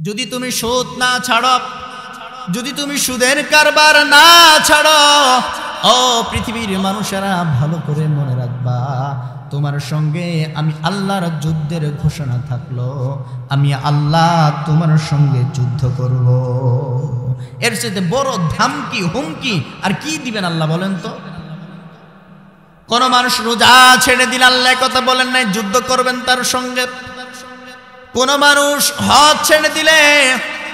যদি তুমি সুদ না ছাড়ো, যদি তুমি সুদের কারবার না ছাড়ো, ও পৃথিবীর মানুষেরা ভালো করে মনে রাখবা, তোমার সঙ্গে আমি আল্লাহর যুদ্ধের ঘোষণা থাকলো, আমি আল্লাহ তোমার সঙ্গে যুদ্ধ করব। এর সাথে বড় ধামকি হুমকি আর কি দিবেন আল্লাহ বলেন তো? কোন মানুষ রোজা ছেড়ে দিলে আল্লাহ কথা বলেন নাই যুদ্ধ করবেন তার সঙ্গে। কোন মানুষ হজ ছেড়ে দিলে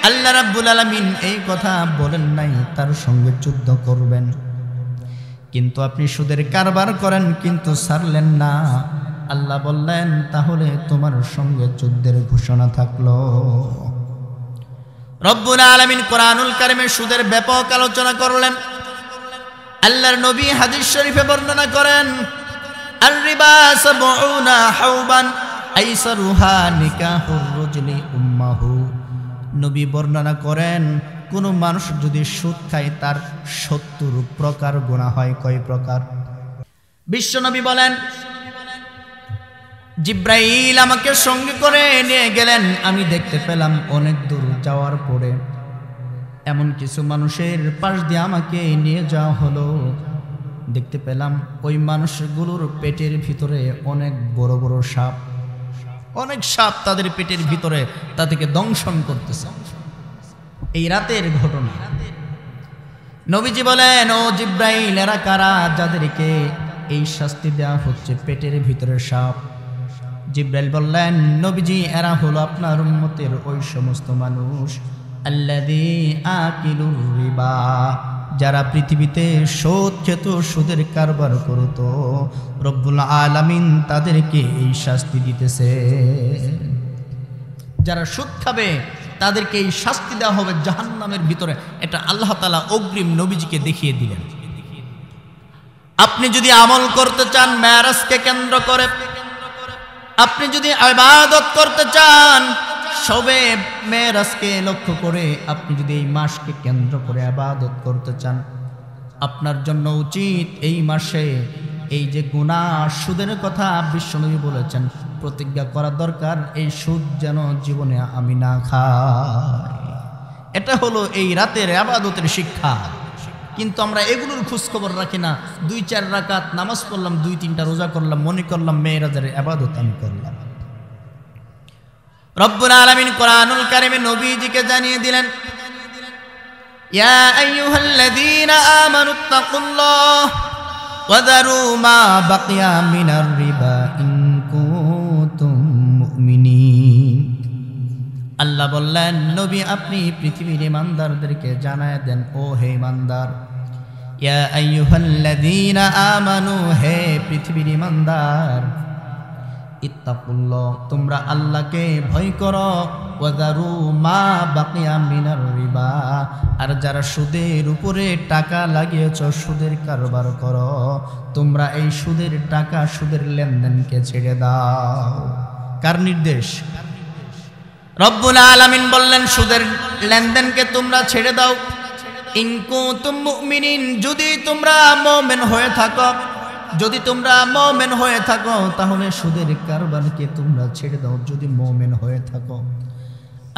আল্লাহ রাব্বুল আলামিন এই কথা বলেন নাই তার সঙ্গে যুদ্ধ করবেন। কিন্তু আপনি সুদের কারবার করেন কিন্তু ছাড়লেন না, আল্লাহ বললেন তাহলে তোমার সঙ্গে যুদ্ধের ঘোষণা থাকলো। রব্বুল আলামিন কোরআনুল কারীমে সুদের ব্যাপক আলোচনা করলেন। আল্লাহর নবী হাদিস শরীফে বর্ণনা করেন, আর রিবা সাবউনা হাওবান আইসারুহা নিকাহুর রাজুলি উম্মাহু। নবী বর্ণনা করেন, কোন মানুষ যদি সুদ খায় তার ৭০ প্রকার গুনাহ হয়। কয় প্রকার? বিশ্ব নবী বলেন, জিব্রাইল আমাকে সঙ্গে করে নিয়ে গেলেন, আমি দেখতে পেলাম অনেক দূর যাওয়ার পরে এমন কিছু মানুষের পাশ দিয়ে আমাকে নিয়ে যাওয়া হলো। দেখতে পেলাম ওই মানুষগুলোর পেটের ভিতরে অনেক বড় বড় সাপ, অনেক সাপ তাদের পেটের ভিতরে তাদেরকে দংশন করতেছে। এই রাতের ঘটনা। নবীজি বলেন, ও জিব্রাইল, এরা কারা যাদেরকে এই শাস্তি দেওয়া হচ্ছে, পেটের ভিতরে সাপ? জিব্রাইল বললেন, নবীজি, এরা হলো আপনার উম্মতের ওই সমস্ত মানুষ আল্লাযী আকিলুর রিবা, যারা পৃথিবীতে সুদ খেত, সুদের কারবার করত। রব্বুল আলামিন তাদেরকে এই শাস্তি দিতেছে। যারা সুদ খাবে তাদেরকে এই শাস্তি দেওয়া হবে জাহান্নামের ভিতরে। এটা আল্লাহ তাআলা অগ্রিম নবীজিকে দেখিয়ে দিলেন। আপনি যদি আমল করতে চান মেরাজকে কেন্দ্র করে, আপনি যদি ইবাদত করতে চান সবে মেরাজকে লক্ষ্য করে, আপনি যদি এই মাসকে কেন্দ্র করে ইবাদত করতে চান, আপনার জন্য উচিত এই মাসে এই যে গুনাহ সুদের কথা বিশ্বনবী বলেছেন, প্রতিজ্ঞা করা দরকার, এই সুদ যেন জীবনে আমি না খাই। এটা হলো এই রাতের ইবাদতের শিক্ষা। কিন্তু আমরা এগুলোর খোঁজ খবর রাখি না। ২-৪ রাকাত নামাজ পড়লাম, ২-৩টা রোজা করলাম, মনে করলাম মেরাজের ইবাদত আমি করলাম। রব্বুল আলামিন কোরআনুল কারীমে নবীজিকে জানিয়ে দিলেন, ইয়া আইয়ুহাল্লাযীনা আমানুত্তাকুল্লাহ ওয়া যারু মা বাকিয়া মিনার রিবা ইন কুনতুম মুমিনিন। আল্লাহ বললেন, নবী আপনি পৃথিবীর ঈমানদারদেরকে জানায় দেন, ও হে ঈমানদার, ইয়া আইয়ুহাল্লাযীনা আমানু, হে পৃথিবীর ঈমানদার, ইত্তাকুল্লাহ, তোমরা আল্লাহকে ভয় করো, ওয়া যারু মা বাকিয়া মিনার রিবা, আর যারা সুদের উপরে টাকা লাগিয়েছ, সুদের কারবার করো, তোমরা এই সুদের টাকা, সুদের লেনদেনকে ছেড়ে দাও। কার নির্দেশ? রব্বুল আলামিন বললেন সুদের লেনদেনকে তোমরা ছেড়ে দাও। ইন কুনতুম মুমিনিন, যদি তোমরা মুমিন হয়ে থাকো, যদি তোমরা মুমিন হয়ে থাকো তাহলে সুদের কারবারকে তোমরা ছেড়ে দাও, যদি মুমিন হয়ে থাকো।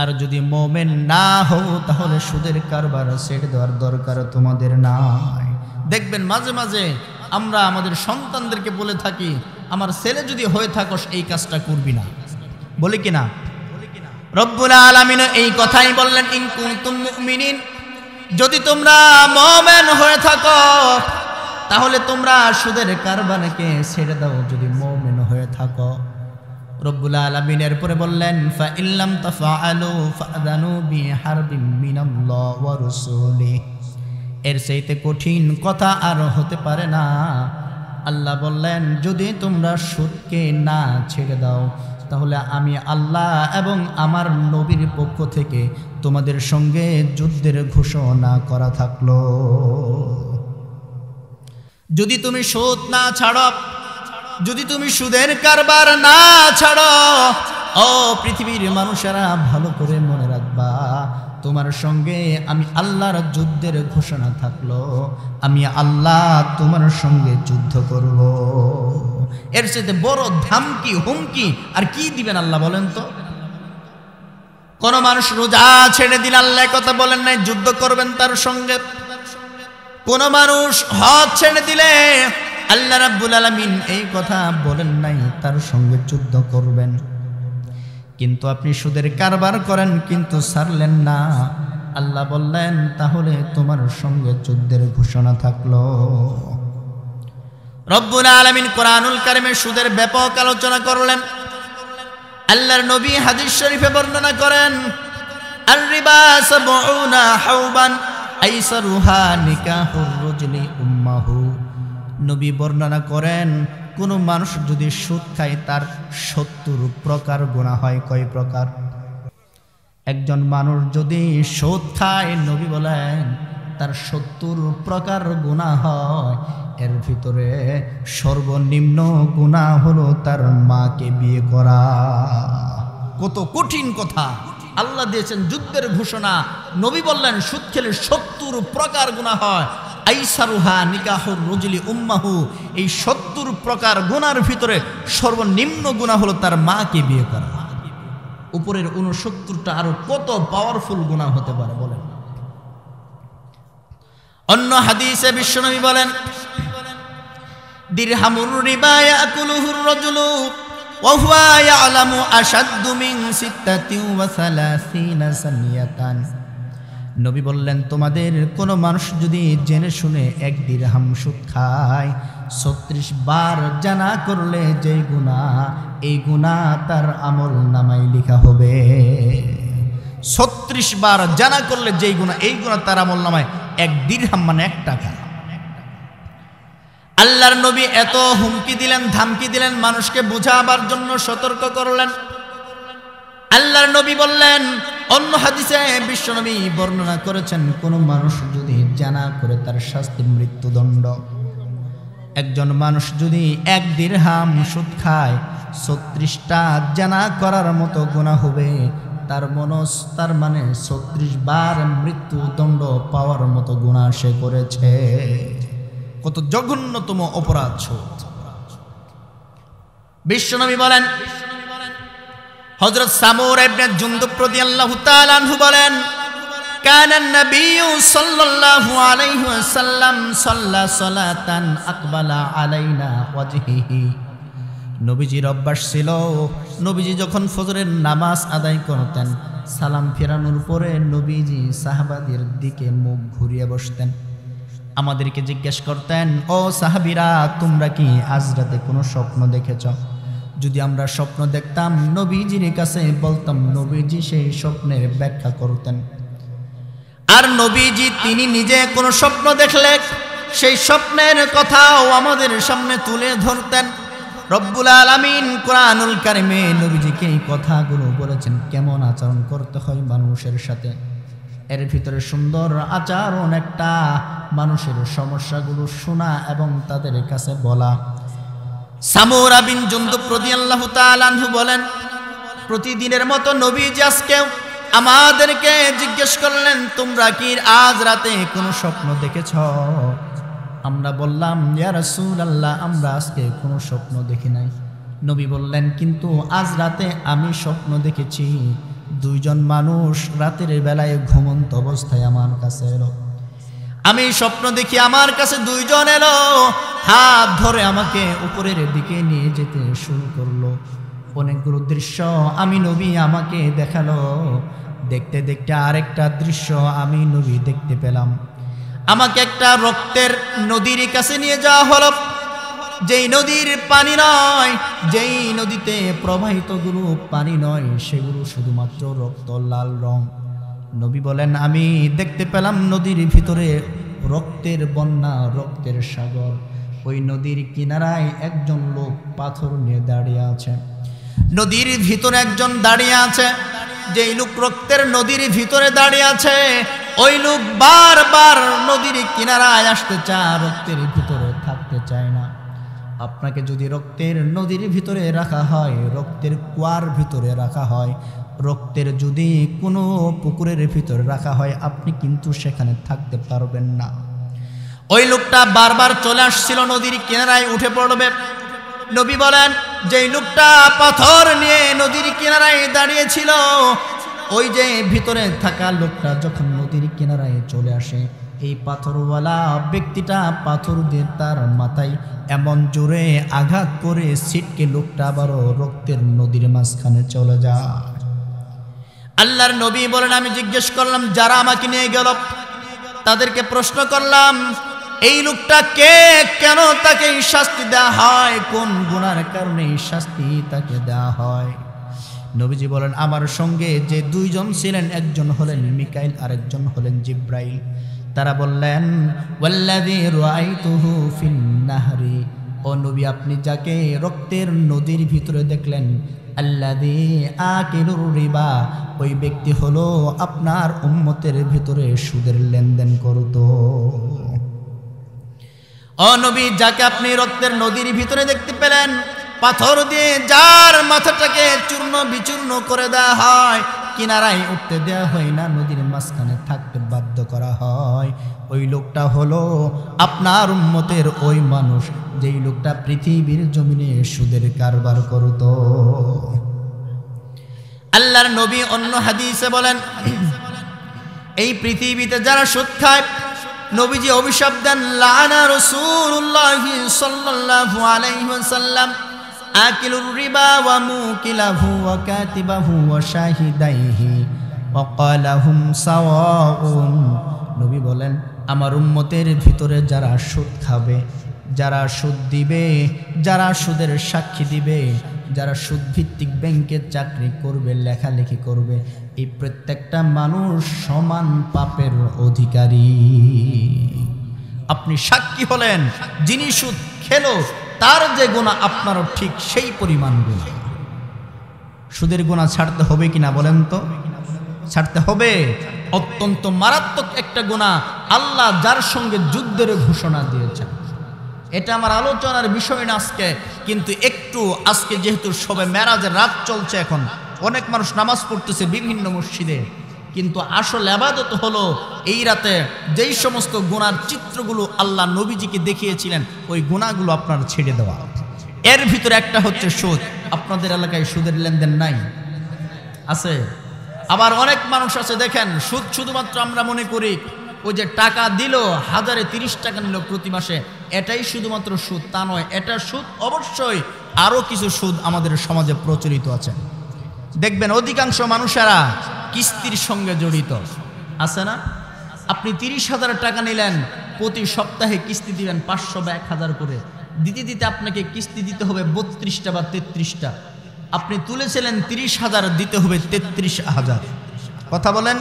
আর যদি মুমিন না হও তাহলে সুদের কারবার ছেড়ে দেওয়ার দরকার তোমাদের নাই। দেখবেন মাঝে মাঝে আমরা আমাদের সন্তানদেরকে বলে থাকি, আমার ছেলে যদি হয়ে থাকোস এই কাজটা করবি না, বলি কিনা? রব্বুল আলামিন এই কথাই বললেন, ইন কুনতুম মুমিনিন, যদি তোমরা মুমিন হয়ে থাকো তাহলে তোমরা সুদের কারবারকে ছেড়ে দাও, যদি মুমিন হয়ে থাকো। রব্বুল আলামিন এরপরে বললেন, ফা ইল্লাম তাফআলু ফাযানু বিহারবিম মিনাল্লাহি ওয়া রাসূলিহি। এর চাইতে কঠিন কথা আর হতে পারে না। আল্লাহ বললেন, যদি তোমরা সুদকে না ছেড়ে দাও তাহলে আমি আল্লাহ এবং আমার নবীর পক্ষ থেকে তোমাদের সঙ্গে যুদ্ধের ঘোষণা করা থাকলো। যদি তুমি সুদ না ছাড়ো, যদি তুমি সুদের কারবার না ছাড়ো, ও পৃথিবীর মানুষেরা ভালো করে মনে রাখবা, তোমার সঙ্গে আমি আল্লাহর যুদ্ধের ঘোষণা থাকলো, আমি আল্লাহ তোমার সঙ্গে যুদ্ধ করব। এর সাথে বড় ধামকি হুমকি আর কি দিবেন আল্লাহ বলেন তো? কোন মানুষ রোজা ছেড়ে দিন, আল্লাহ কথা বলেন নাই যুদ্ধ করবেন তার সঙ্গে। কোন মানুষ হজ ছেড়ে দিলে আল্লাহ রাব্বুল আলামিন এই কথা বলেন নাই তার সঙ্গে যুদ্ধ করবেন। কিন্তু আপনি সুদের কারবার করেন কিন্তু ছাড়লেন না, আল্লাহ বললেন তাহলে তোমার সঙ্গে যুদ্ধের ঘোষণা থাকলো। রব্বুল আলামিন কোরআনুল কারীমে সুদের ব্যাপক আলোচনা করলেন। আল্লাহর নবী হাদিস শরীফে বর্ণনা করেন, আর রিবা সাবউনা হাওবান আইসারুহা নিকাহুর রাজুলি উম্মাহু। নবী বর্ণনা করেন কোন মানুষ যদি সুদ খায় তার 70 প্রকার গুনাহ হয়। কয় প্রকার? একজন মানুষ যদি সুদ খায়, নবী বলেন তার 70 প্রকার গুনাহ হয়। এর ভিতরে সর্বনিম্ন গুনাহ হলো তার মাকে বিয়ে করা। কত কঠিন কথা! আল্লাহ দিয়েছেন যুদ্ধের ঘোষণা, নবী বললেন সুদ খেলে 70 প্রকার গুনাহ হয়। আইসারুহা নিকাহুর রাজুলি উম্মাহু। এই 70 প্রকার গুনার ভিতরে সর্বনিম্ন গুনাহ হলো তার মাকে বিয়ে করা। উপরের 69টা আরো কত পাওয়ারফুল গুনাহ হতে পারে বলেন। অন্য হাদিসে বিশ্বনবী বলেন, দিরহামুর রিবা ইয়াকুলুহুর রাজুলু ওয়া হুয়া ইয়ালামু আশাদ্দু মিন 36 সানিয়াতান। নবী বললেন তোমাদের কোন মানুষ যদি জেনে শুনে 1 দিরহাম সুদ খায়, 36 বার জানা করলে যে গুনাহ, এই গুনাহ তার আমল নামায় লেখা হবে। 36 বার জানা করলে যেই গুনাহ, এই গুনাহ তার আমল নামায় 1 দিরহাম মানে 1 টাকা। আল্লাহর নবী এত হুমকি দিলেন, ধামকি দিলেন, মানুষকে বোঝাবার জন্য সতর্ক করলেন। আল্লাহর নবী বললেন, অন্য হাদিসে বিশ্বনবী বর্ণনা করেছেন কোন মানুষ যদি জানা করে তার শাস্তি মৃত্যুদণ্ড। একজন মানুষ যদি 1 দিরহাম সুদ খায়, 36টা জানা করার মতো গুনাহ হবে। তার মানে 36 বার মৃত্যুদণ্ড পাওয়ার মতো গুনাহ সে করেছে। কত জঘন্যতম অপরাধ সুদ। বিশ্বনবী বলেন, হযরত সামুরা ইবনে জুনদুব রাদিয়াল্লাহু তাআলা আনহু বলেন, কানান নাবিয়্যু সাল্লাল্লাহু আলাইহি ওয়াসাল্লাম সাল্লা সালাতান আকবালা আলাইনা ওয়াজহিহি। নবীজির অভ্যাস ছিল, নবীজি যখন ফজরের নামাজ আদায় করতেন, সালাম ফেরানোর পরে নবীজি সাহাবাদের দিকে মুখ ঘুরিয়ে বসতেন। আমাদেরকে জিজ্ঞেস করতেন, ও সাহাবীরা, তোমরা কি আজ রাতে কোনো স্বপ্ন দেখেছ? যদি আমরা স্বপ্ন দেখতাম, নবীজির কাছে বলতাম, নবীজি সেই স্বপ্নের ব্যাখ্যা করতেন। আর নবীজি তিনি নিজে কোনো স্বপ্ন দেখলে সেই স্বপ্নের কথাও আমাদের সামনে তুলে ধরতেন। রব্বুল আলামিন কোরআনুল কারীমে নবীজিকে এই কথাগুলো বলেছেন, কেমন আচরণ করতে হয় মানুষের সাথে। এর ভিতরে সুন্দর আচরণ একটা, মানুষের সমস্যাগুলো শোনা এবং তাদের কাছে বলা। সামুরা বিন জুনদুব রাদিয়াল্লাহু তাআলা আনহু বলেন, প্রতিদিনের মতো নবীজি আজকেও আমাদেরকে জিজ্ঞেস করলেন, তোমরা কি আজ রাতে কোনো স্বপ্ন দেখেছ? আমরা বললাম, ইয়া রাসূলুল্লাহ, আমরা আজকে কোনো স্বপ্ন দেখি নাই। নবী বললেন, কিন্তু আজ রাতে আমি স্বপ্ন দেখেছি, 2 জন মানুষ রাতের বেলায় ঘুমন্ত অবস্থায় আমার কাছে এলো। আমি স্বপ্ন দেখি আমার কাছে 2 জন এলো, হাত ধরে আমাকে উপরের দিকে নিয়ে যেতে শুরু করলো। অনেকগুলো দৃশ্য আমি নবী আমাকে দেখালো। দেখতে দেখতে আরেকটা দৃশ্য আমি নবী দেখতে পেলাম। আমাকে একটা রক্তের নদীর কাছে নিয়ে যাওয়া হলো, যেই নদীর পানি নয়, যেই নদীতে প্রবাহিত গুলো পানি নয়, সেগুলো শুধুমাত্র রক্ত, লাল রং। নবী বলেন, আমি দেখতে পেলাম নদীর ভিতরে রক্তের বন্যা, রক্তের সাগর। ওই নদীর কিনারায় একজন লোক পাথর নিয়ে দাঁড়িয়ে আছে। নদীর ভিতরে একজন দাঁড়িয়ে আছে। যেই লোক রক্তের নদীর ভিতরে দাঁড়িয়ে আছে, ওই লোক বারবার নদীর কিনারায় আসতে চায়, রক্তের ভিতরে থাকতে চায় না। আপনাকে যদি রক্তের নদীর ভিতরে রাখা হয়, রক্তের কুয়ার ভিতরে রাখা হয়, রক্তের যদি কোনো পুকুরের ভিতরে রাখা হয়, আপনি কিন্তু সেখানে থাকতে পারবেন না। ওই লোকটা বারবার চলে আসছিল নদীর কিনারায় উঠে পড়বে। নবী বলেন, যেই লোকটা পাথর নিয়ে নদীর কিনারায় দাঁড়িয়েছিল, ওই যে ভিতরে থাকা লোকটা যখন নদীর কিনারায় চলে আসে, এই পাথরওয়ালা ব্যক্তিটা পাথর দিয়ে তার মাথায় এমন জোরে আঘাত করে ছিটকে লোকটা আবারও রক্তের নদীর মাঝখানে চলে যায়। আল্লাহর নবী বলেন, আমি জিজ্ঞেস করলাম যারা আমাকে নিয়ে গেল তাদেরকে প্রশ্ন করলাম, এই লোকটা কে, কেন তাকে এই শাস্তি দেওয়া হয়, কোন গুনার কারণে এই শাস্তি তাকে দেওয়া হয়? নবীজি বলেন, আমার সঙ্গে যে দুইজন ছিলেন, একজন হলেন মিকাইল আর একজন হলেন জিব্রাইল। তারা বললেন, ওয়াল্লাযী রাআইতুহু ফিন নাহরি, ও নবী আপনি যাকে রক্তের নদীর ভিতরে দেখলেন, আল্লাযী আকিলুর রিবা, ওই ব্যক্তি হলো আপনার উম্মতের ভিতরে সুদের লেনদেন করত। ও নবী যাকে আপনি রক্তের নদীর ভিতরে দেখতে পেলেন, পাথর দিয়ে যার মাথাটাকে চূর্ণ বিচূর্ণ করে দেওয়া হয়, কিনারায় উঠতে দেওয়া হয় না, নদীর মাঝখানে থাকতে বাধ্য করা হয়, ওই লোকটা হলো আপনার উম্মতের ওই মানুষ যেই লোকটা পৃথিবীর জমিনে সুদের কারবার করত। আল্লাহর নবী অন্য হাদিসে বলেন, এই পৃথিবীতে যারা সুদ খায়, নবীজি অভিশাপ দেন, লাআনা রাসূলুল্লাহি সাল্লাল্লাহু আলাইহি ওয়াসাল্লাম আকিলুর রিবা ওয়া মুকিলাহু ওয়া কাতিবাহু ওয়া শাহিদাইহি ওয়া ক্বালাহুম সাওয়াউন। নবী বলেন, আমার উম্মতের ভিতরে যারা সুদ খাবে, যারা সুদ দিবে, যারা সুদের সাক্ষী দিবে, যারা সুদ ভিত্তিক ব্যাংকের চাকরি করবে, লেখালেখি করবে, এই প্রত্যেকটা মানুষ সমান পাপের অধিকারী। আপনি সাক্ষী হলেন, যিনি সুদ খেলো তার যে গুনাহ আপনারও ঠিক সেই পরিমাণ গুনাহ। সুদের গুনাহ ছাড়তে হবে কিনা বলেন তো? ছাড়তে হবে। অত্যন্ত মারাত্মক একটা গুনাহ, আল্লাহ যার সঙ্গে যুদ্ধের ঘোষণা দিয়েছেন। এটা আমার আলোচনার বিষয় না আজকে, কিন্তু একটু আজকে যেহেতু সবে মেরাজের রাত চলছে, এখন অনেক মানুষ নামাজ পড়তেছে বিভিন্ন মসজিদে, কিন্তু আসল ইবাদত হলো এই রাতে যেই সমস্ত গুনার চিত্রগুলো আল্লাহ নবীজিকে দেখিয়েছিলেন, ওই গুনাহগুলো আপনার ছেড়ে দেওয়া। এর ভিতরে একটা হচ্ছে সুদ। আপনাদের এলাকায় সুদের লেনদেন নাই? আছে। আবার অনেক মানুষ আছে, দেখেন সুদ শুধুমাত্র আমরা মনে করি ওই যে টাকা দিল, 1030 টাকা নিল প্রতি মাসে, এটাই শুধুমাত্র সুদ, তা নয়। এটা সুদ অবশ্যই, আরও কিছু সুদ আমাদের সমাজে প্রচলিত আছে। দেখবেন অধিকাংশ মানুষেরা কিস্তির সঙ্গে জড়িত আছে না? আপনি 30,000 টাকা নিলেন, প্রতি সপ্তাহে কিস্তি দিবেন 500 বা 1000 করে, দিতে দিতে আপনাকে কিস্তি দিতে হবে 32টা বা 33টা। আপনি তুলেছিলেন 30,000, দিতে হবে 33,000। কথা বলেন,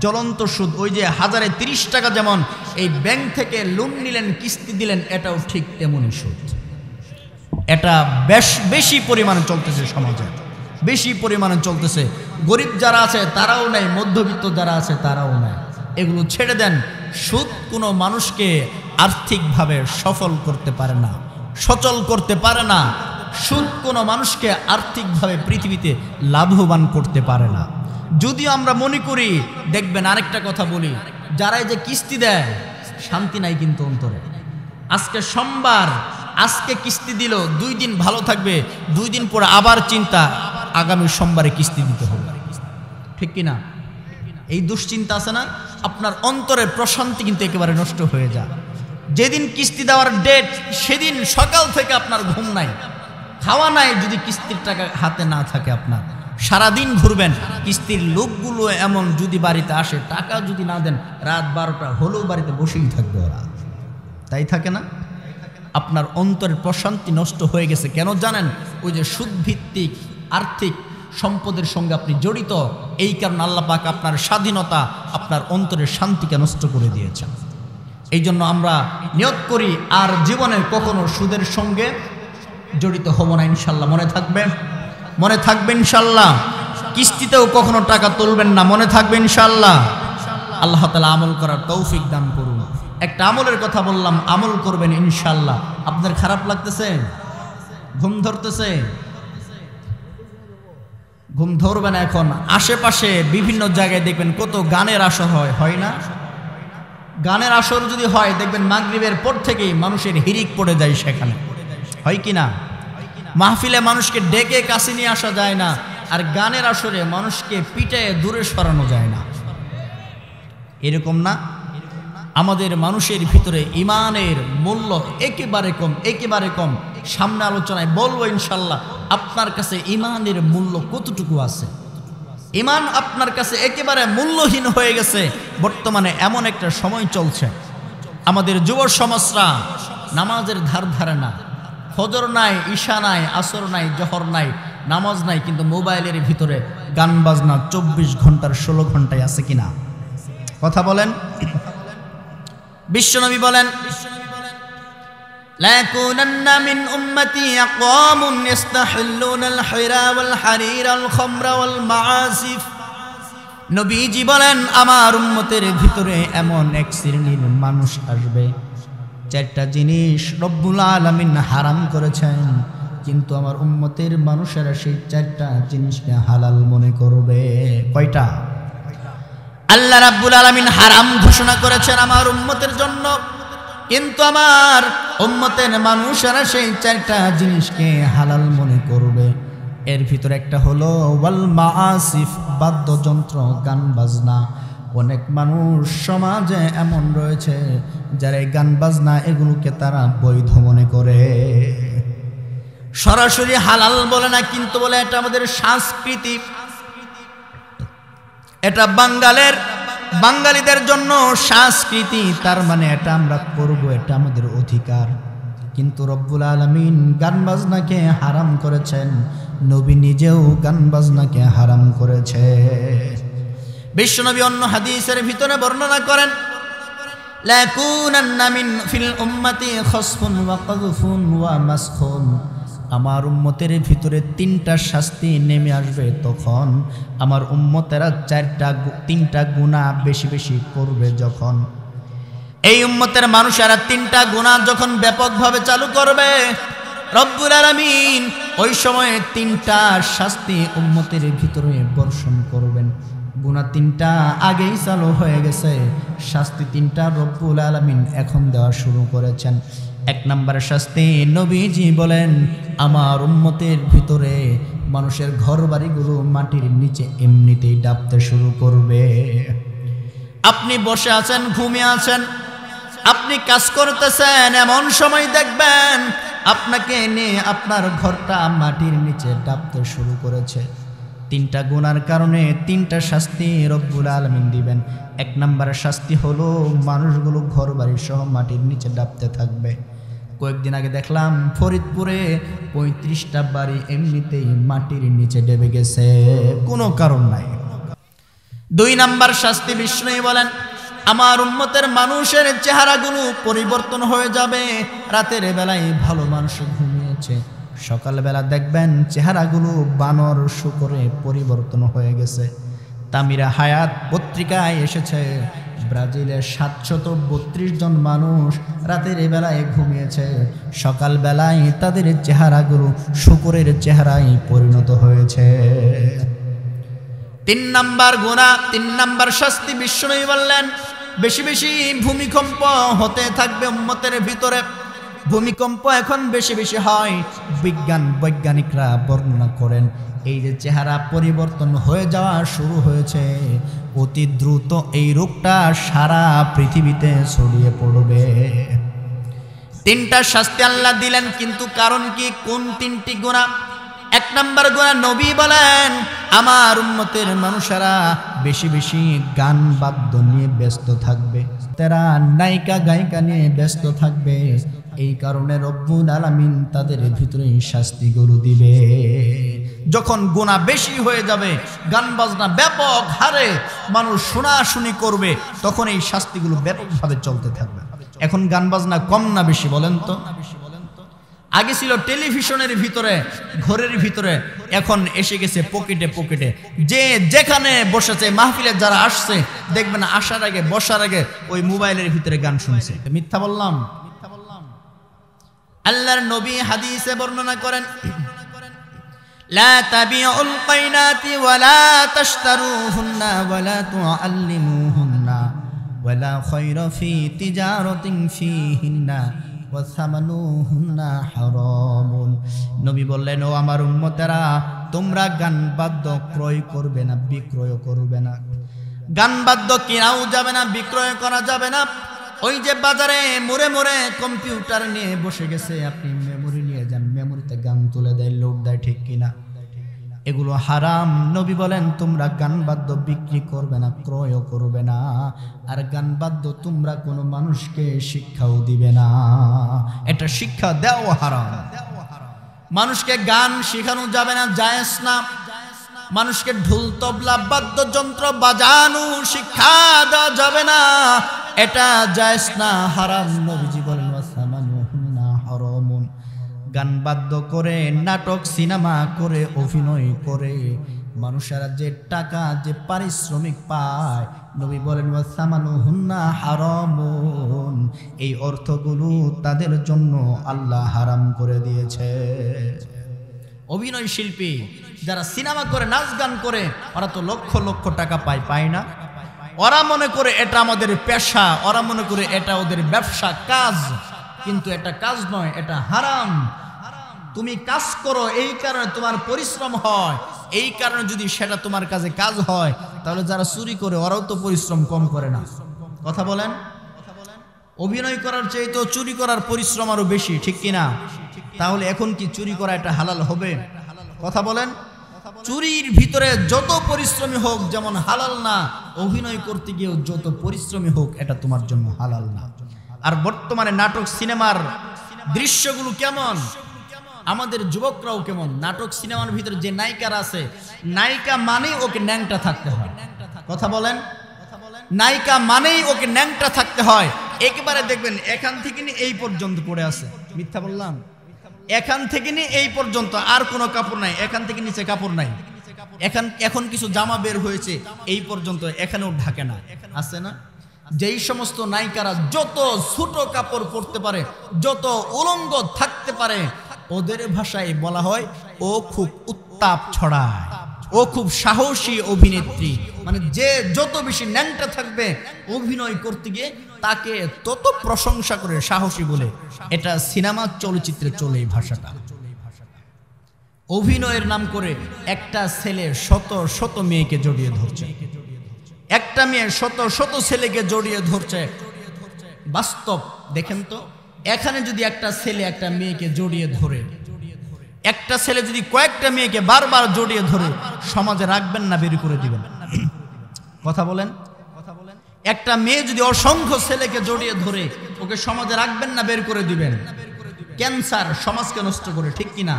জ্বলন্ত সুদ। ওই যে 1030 টাকা যেমন এই ব্যাংক থেকে লোন নিলেন, কিস্তি দিলেন, এটাও ঠিক তেমনই সুদ। এটা বেশি পরিমাণে চলতেছে সমাজে, বেশি পরিমাণে চলতেছে। গরিব যারা আছে তারাও নেয়, মধ্যবিত্ত যারা আছে তারাও নেয়। এগুলো ছেড়ে দেন। সুদ কোনো মানুষকে আর্থিকভাবে সফল করতে পারে না, সচল করতে পারে না। সুদ কোনো মানুষকে আর্থিকভাবে পৃথিবীতে লাভবান করতে পারে না। যদিও আমরা মনে করি, দেখবেন আরেকটা কথা বলি, যারা এই যে কিস্তি দেয়, শান্তি নাই কিন্তু অন্তরে। আজকে সোমবার, আজকে কিস্তি দিল, 2 দিন ভালো থাকবে, 2 দিন পরে আবার চিন্তা, আগামী সোমবারে কিস্তি দিতে হবে। ঠিক কিনা? এই দুশ্চিন্তা আছে না? আপনার অন্তরের প্রশান্তি কিন্তু একেবারে নষ্ট হয়ে যায়। যেদিন কিস্তি দেওয়ার ডেট, সেদিন সকাল থেকে আপনার ঘুম নাই, খাওয়া নাই, যদি কিস্তির টাকা হাতে না থাকে। আপনার সারাদিন ঘুরবেন। কিস্তির লোকগুলো এমন, যদি বাড়িতে আসে, টাকা যদি না দেন, রাত 12টা হলেও বাড়িতে বসেই থাকবে ওরা, তাই থাকে না? আপনার অন্তরের প্রশান্তি নষ্ট হয়ে গেছে। কেন জানেন? ওই যে সুদভিত্তিক আর্থিক সম্পদের সঙ্গে আপনি জড়িত। এই কারণে আল্লাহ পাক আপনার স্বাধীনতা, আপনার অন্তরের শান্তিকে নষ্ট করে দিয়েছেন। এই জন্য আমরা নিয়ত করি, আর জীবনে কখনো সুদের সঙ্গে জড়িত হব না ইনশাল্লাহ। মনে থাকবে? মনে থাকবে ইনশাল্লাহ। কিস্তিতেও কখনো টাকা তুলবেন না, মনে থাকবে ইনশাল্লাহ। আল্লাহ তাআলা আমল করার তৌফিক দান করুন। একটা আমলের কথা বললাম, আমল করবেন ইনশাল্লাহ। আপনার খারাপ লাগতেছে? ঘুম ধরতেছে? ঘুম ধরবে না। এখন আশেপাশে বিভিন্ন জায়গায় দেখবেন কত গানের আসর হয়, হয় না? গানের আসর যদি হয়, দেখবেন মাগরিবের পর থেকেই মানুষের হিরিক পড়ে যায় সেখানে, হয় কি না? মাহফিলে মানুষকে ডেকে কাছে নিয়ে আসা যায় না, আর গানের আসরে মানুষকে পিটায়ে দূরে সরানো যায় না, এরকম না? আমাদের মানুষের ভিতরে ইমানের মূল্য একেবারে কম, একেবারে কম। সামনে আলোচনায় বলবো ইনশাল্লাহ আপনার কাছে ইমানের মূল্য কতটুকু আছে। ইমান আপনার কাছে একেবারে মূল্যহীন হয়ে গেছে। বর্তমানে এমন একটা সময় চলছে, আমাদের যুব সমাজরা নামাজের ধার ধারে না, ফজর নাই, ঈশা নাই, আসর নাই, জহর নাই, নামাজ নাই, কিন্তু মোবাইলের ভিতরে গান বাজনা 24 ঘন্টার 16 ঘন্টায় আছে কিনা কথা বলেন। বিশ্বনবী বলেন, লা ইয়াকুনান্না মিন উম্মতি আকওয়ামুন ইস্তাহিল্লুনাল হিরা ওয়াল হারিরা ওয়াল খামরা ওয়াল মাআসিফ। নবীজি বলেন, আমার উম্মতের ভিতরে এমন এক শ্রেণীর মানুষ আসবে, চারটা জিনিস রব্বুল আলামিন হারাম করেছেন, কিন্তু আমার উম্মতের মানুষেরা সেই চারটা জিনিসকে হালাল মনে করবে। কয়টা? আল্লাহ রাব্বুল আলামিন হারাম ঘোষণা করেছেন আমার উম্মতের জন্য, কিন্তু আমার উম্মতের মানুষেরা সেই চারটা জিনিসকে হালাল মনে করবে। এর ভিতরে একটা হলো ওয়াল মাআসিফ, বাদ্যযন্ত্র, গান বাজনা। অনেক মানুষ সমাজে এমন রয়েছে যারা এই গান বাজনা এগুলোকে তারা বৈধ মনে করে, সরাসরি হালাল বলে না, কিন্তু বলে এটা আমাদের সংস্কৃতি, এটা বাঙালিদের জন্য সংস্কৃতি, তার মানে এটা আমরা করব, এটা আমাদের অধিকার। কিন্তু রব্বুল আলামিন গান বাজনাকে হারাম করেছেন, নবী নিজেও গান বাজনাকে হারাম করেছে। বিশ্বনবী অন্য হাদিসের ভিতরে বর্ণনা করেন, লা ইয়াকুনান্না মিন ফিল উম্মতি খাসফুন ওয়া কাযফুন ওয়া মাসখুন। আমার উম্মতের ভিতরে 3টা শাস্তি নেমে আসবে, তখন আমার উম্মতেরা 3টা গুনাহ বেশি বেশি করবে। যখন এই উম্মতের মানুষেরা 3টা গুনাহ যখন ব্যাপকভাবে চালু করবে, রব্বুল আলামিন ওই সময় 3টা শাস্তি উম্মতের ভিতরে বর্ষণ করবেন। গুনাহ 3টা আগেই চালু হয়ে গেছে, শাস্তি 3টা রব্বুল আলামিন এখন দেওয়া শুরু করেছেন। 1 নম্বর শাস্তি, নবীজি বলেন, আমার উম্মতের ভিতরে মানুষের ঘর বাড়িগুলো মাটির নিচে এমনিতেই ডাবতে শুরু করবে। আপনি বসে আছেন, ঘুমিয়ে আছেন, আপনি কাজ করতেছেন, এমন সময় দেখবেন আপনাকে নিয়ে আপনার ঘরটা মাটির নিচে ডাবতে শুরু করেছে। 3টা গুনার কারণে 3টা শাস্তি রব্বুল আলামিন দিবেন। 1 নম্বর শাস্তি হলো মানুষগুলো ঘর বাড়ি সহ মাটির নিচে ডাবতে থাকবে। কয়েকদিন আগে দেখলাম ফরিদপুরে 35টা বাড়ি এমনিতেই মাটির নিচে ডেবে গেছে, কোনো কারণ নাই। 2 নম্বর শাস্তি, বিষ্ণু বলেন, আমার উম্মতের মানুষের চেহারাগুলো পরিবর্তন হয়ে যাবে। রাতের বেলায় ভালো মানুষ ঘুমিয়েছে, সকালবেলা দেখবেন চেহারাগুলো বানর শুকরে পরিবর্তন হয়ে গেছে। তামিরা হায়াত পত্রিকায় এসেছে, ব্রাজিলের 732 জন মানুষ রাতের বেলায় ঘুমিয়েছে, সকালবেলায় তাদের চেহারাগুলো শুকরের চেহারায় পরিণত হয়েছে। 3 নম্বর গুনাহ, 3 নম্বর শাস্তি, বিষ্ণু বললেন, বেশি বেশি ভূমিকম্প হতে থাকবে উম্মতের ভিতরে। ভূমিকম্প এখন বেশি বেশি হয়। বৈজ্ঞানিকরা বর্ণনা করেন, এই যে চেহারা পরিবর্তন হয়ে যাওয়া শুরু হয়েছে, অতি দ্রুত এই রোগটা সারা পৃথিবীতে ছড়িয়ে পড়বে। 3টা শাস্তি আল্লাহ দিলেন, কিন্তু কারণ কি? কোন 3টি গুনাহ? 1 নম্বর গুনাহ, নবী বলেন, আমার উম্মতের মানুষেরা বেশি বেশি গান বাদ্য নিয়ে ব্যস্ত থাকবে, তারা নায়িকা গায়িকা নিয়ে ব্যস্ত থাকবে। এই কারণে রব্বুল আলামিন তাদের ভিতরে শাস্তিগুলো দিবে। যখন গুনাহ বেশি হয়ে যাবে, গান বাজনা ব্যাপক হারে মানুষ শোনাশুনি করবে, তখন এই শাস্তিগুলো ব্যাপকভাবে চলতে থাকবে। এখন গান বাজনা কম না বেশি বলেন তো? আগে ছিল টেলিভিশনের ভিতরে, ঘরের ভিতরে, এখন এসে গেছে পকেটে পকেটে। যে যেখানে বসেছে, মাহফিলে যারা আসছে, দেখবেন আসার আগে বসার আগে ওই মোবাইলের ভিতরে গান শুনছে। মিথ্যা বললাম? আল্লাহর নবী হাদিসে বর্ণনা করেন, লা তাবিউল কাইনাতি ওয়ালা তাশতারুহুন্না ওয়ালা তুআল্লিমুহুন্না ওয়ালা খায়রা ফি তিজারাতিন ফিহিন্না ওয়া সামানুহুন্না হারামুন। নবী বললেন, ও আমার উম্মতেরা, তোমরা গান বাদ্য ক্রয় করবে না, বিক্রয় করবে না। গান বাদ্য কেনাও যাবে না, বিক্রয় করা যাবে না। ওই যে বাজারে মোড়ে মোড়ে কম্পিউটার নিয়ে বসে গেছে, আপনি মেমোরি নিয়ে যান, মেমোরিতে গান তুলে দেয়, লোড দেয়, ঠিক কিনা? এগুলো হারাম। নবী বলেন, তোমরা গান বাদ্য বিক্রি করবে না, ক্রয়ও করবে না। আর গান বাদ্য তোমরা কোনো মানুষকে শিক্ষাও দিবে না, এটা শিক্ষা দেওয়া হারাম। মানুষকে গান শেখানো যাবে না, জায়েজ না। মানুষকে ঢোল তবলা বাদ্যযন্ত্র বাজানো শিক্ষা দেওয়া যাবে না, এটা জায়েজ না, হারাম। নবীজি বলেন, ওয়াসামানুহুন্না হারামুন। গান বাদ্য করে, নাটক সিনেমা করে, অভিনয় করে মানুষেরা যে টাকা, যে পারিশ্রমিক পায়, নবী বলেন, ওয়াসামানুহুন্না হারামুন। এই অর্থগুলো তাদের জন্য আল্লাহ হারাম করে দিয়েছে। অভিনয় শিল্পী যারা সিনেমা করে, নাচ গান করে, ওরা তো লক্ষ লক্ষ টাকা পায় না? ওরা মনে করে এটা আমাদের পেশা, ওরা মনে করে এটা ওদের ব্যবসা, কাজ। কিন্তু এটা কাজ নয়, এটা হারাম। তুমি কাজ করো, এই কারণে তোমার পরিশ্রম হয়, এই কারণে যদি সেটা তোমার কাছে কাজ হয়, তাহলে যারা চুরি করে ওরাও তো পরিশ্রম কম করে না। কথা বলেন? অভিনয় করার চেয়ে তো চুরি করার পরিশ্রম আরো বেশি, ঠিক কিনা? তাহলে এখন কি চুরি করা এটা হালাল হবে? কথা বলেন। চুরির ভিতরে যত পরিশ্রমী হোক যেমন হালাল না, অভিনয় করতে গিয়েও যত পরিশ্রমী হোক এটা তোমার জন্য হালাল না। আর বর্তমানে নাটক সিনেমার দৃশ্যগুলো কেমন, আমাদের যুবকরাও কেমন। নাটক সিনেমার ভিতরে যে নায়িকারা আছে, নায়িকা মানেই ওকে ন্যাংটা থাকতে হয়। কথা বলেন। নায়িকা মানেই ওকে ন্যাংটা থাকতে হয়। একেবারে দেখবেন এখান থেকে নিয়ে এই পর্যন্ত পড়ে আছে, মিথ্যা বললাম? এখান থেকে নিয়ে এই পর্যন্ত আর কোনো কাপড় নাই, এখান থেকে নিচে কাপড় নাই। এখন কিছু জামা বের হয়েছে এই পর্যন্ত, এখানেও ঢাকে না, আছে না? যেই সমস্ত নায়িকারা যত ছোট কাপড় পরতে পারে, যত উলঙ্গ থাকতে পারে, ওদের ভাষায় বলা হয় ও খুব উত্তাপ ছড়ায়, ও খুব সাহসী অভিনেত্রী। মানে যে যত বেশি ন্যাংটা থাকবে অভিনয় করতে গিয়ে, তাকে তত প্রশংসা করে সাহসী বলে। এটা সিনেমা চলচ্চিত্রে চলে এই ভাষাটা। অভিনয়ের নাম করে একটা ছেলে শত শত মেয়েকে জড়িয়ে ধরছে, একটা মেয়ে শত শত ছেলেকে জড়িয়ে ধরছে। বাস্তব দেখেন তো, এখানে যদি একটা ছেলে একটা মেয়েকে জড়িয়ে ধরে, একটা ছেলে যদি কয়েকটা মেয়েকে বারবার জড়িয়ে ধরে, সমাজে রাখবেন না বের করে দিবেন? কথা বলেন। একটা মেয়ে যদি অসংখ্য ছেলেকে জড়িয়ে ধরে, ওকে সমাজে রাখবেন না বের করে দিবেন? ক্যান্সার, সমাজকে নষ্ট করে, ঠিক কিনা?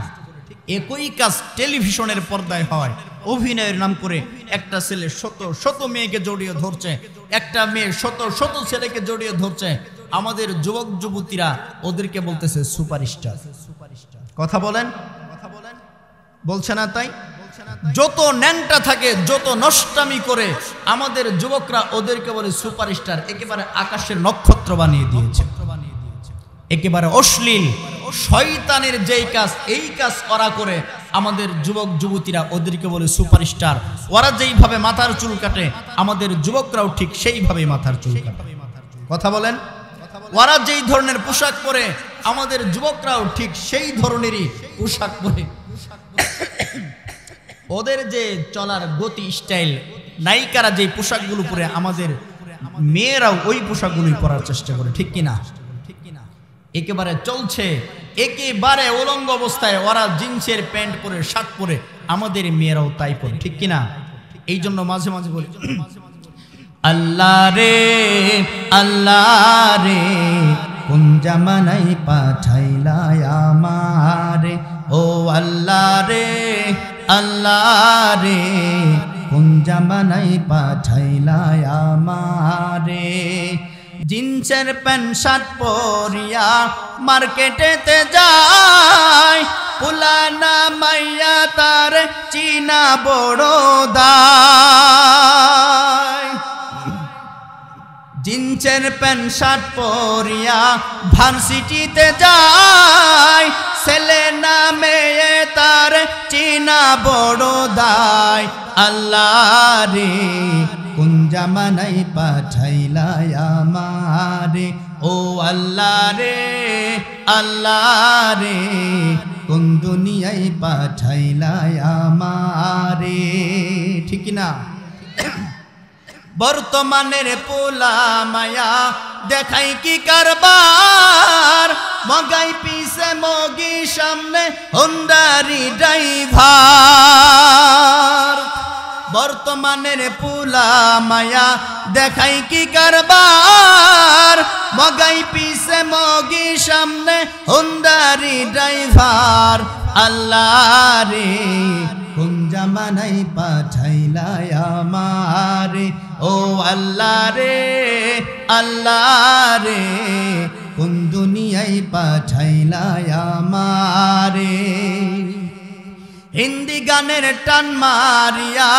একই কাজ টেলিভিশনের পর্দায় হয়। অভিনয়ের নাম করে একটা ছেলে শত শত মেয়েকে জড়িয়ে ধরছে, একটা মেয়ে শত শত ছেলেকে জড়িয়ে ধরছে। আমাদের যুবক যুবতীরা ওদেরকে বলতেছে সুপারস্টার। কথা বলেন। বলছে না তাই? যত ন্যাংটা থাকে, যত নষ্টামি করে, আমাদের যুবকরা ওদেরকে বলে সুপারস্টার। একেবারে আকাশের নক্ষত্র বানিয়ে দিয়েছে, একেবারে অশ্লীল শয়তানের যেই কাজ, এই কাজ ওরা করে। আমাদের যুবক যুবতীরা ওদেরকে বলে সুপারস্টার। ওরা যেইভাবে মাথার চুল কাটে, আমাদের যুবকরাও ঠিক সেইভাবে মাথার চুল কাটে। কথা বলেন। ওরা যেই ধরনের পোশাক পরে, আমাদের যুবকরাও ঠিক সেই ধরনেরই পোশাক পরে। ওদের যে চলার গতি, স্টাইল, নায়িকারা যে পোশাকগুলো পরে, আমাদের মেয়েরাও ওই পোশাকগুলোই পরার চেষ্টা করে, ঠিক কিনা? একেবারে চলছে, একেবারে উলঙ্গ অবস্থায় ওরা জিন্সের প্যান্ট পরে, শার্ট পরে, আমাদের মেয়েরাও তাই পরে, ঠিক কিনা? এই জন্য মাঝে মাঝে বলি, আল্লাহ রে আল্লাহ রে, কোন জামানাই পাঠাইলা আমারে, ও আল্লাহ রে আল্লাহ রে, কোন জামানাই পাঠাইলা আমারে। জিন্সের প্যান্ট শার্ট পরিয়া মার্কেটেতে যায়, পুলানা মাইয়া তার চীনা বড় দায়। জিন্সের প্যান্ট শার্ট পরিয়া ভার্সিটিতে যায়, ছেলে না মেয়ে তার চীনা বড় দায়। আল্লাহ রে কোন জামানাই পাঠাইলা আমারে ও আল্লাহ রে আল্লাহ রে কোন দুনিয়ায় পাঠাইলা আমারে ঠিক না বর্তমানের পোলা মায়া দেখাই কি কারবার মগাই পিছে মগি সামনে হোন্ডারি ড্রাইভার বর্তমানের পোলা মায়া দেখাই কি কারবার মগাই পিছে মগি সামনে হোন্ডারি ড্রাইভার আল্লাহ রে কোন জামানাই পাঠাইলা আমারে ও আল্লাহ রে আল্লাহ রে কোন দুনিয়ায় পাঠাইলা আমারে হিন্দি গানের টান মারিয়া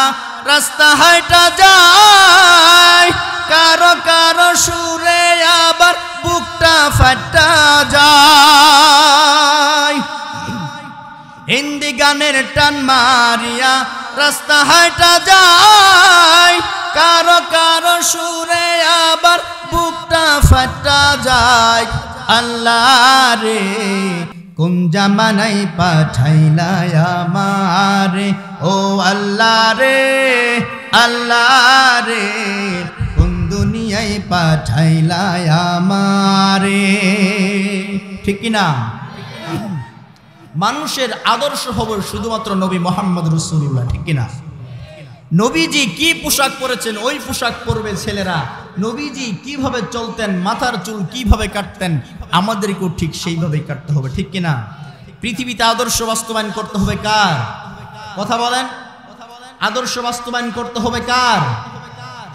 রাস্তা হাঁটা যায় কারো কারো সুরে আবার বুকটা ফাটা যায় হিন্দি গানের টান মারিয়া রাস্তা হাঁটা যায় কারো কারো সুরে আবার বুকটা ফাটা যায় আল্লাহ রে কোন জামানাই পাঠাইলা আমারে ও আল্লাহ রে আল্লাহ রে কোন দুনিয়ায় পাঠাইলা আমারে ঠিক না মানুষের আদর্শ হবে শুধুমাত্র নবী মুহাম্মদ রাসূলুল্লাহ ঠিক না নবীজি কি পোশাক পরেছেন ওই পোশাক পরবে ছেলেরা নবীজি কিভাবে চলতেন মাথার চুল কিভাবে কাটতেন আমাদেরকেও ঠিক সেইভাবেই কাটতে হবে ঠিক কিনা পৃথিবীতে আদর্শ বাস্তবায়ন করতে হবে কার কথা বলেন আদর্শ বাস্তবায়ন করতে হবে কার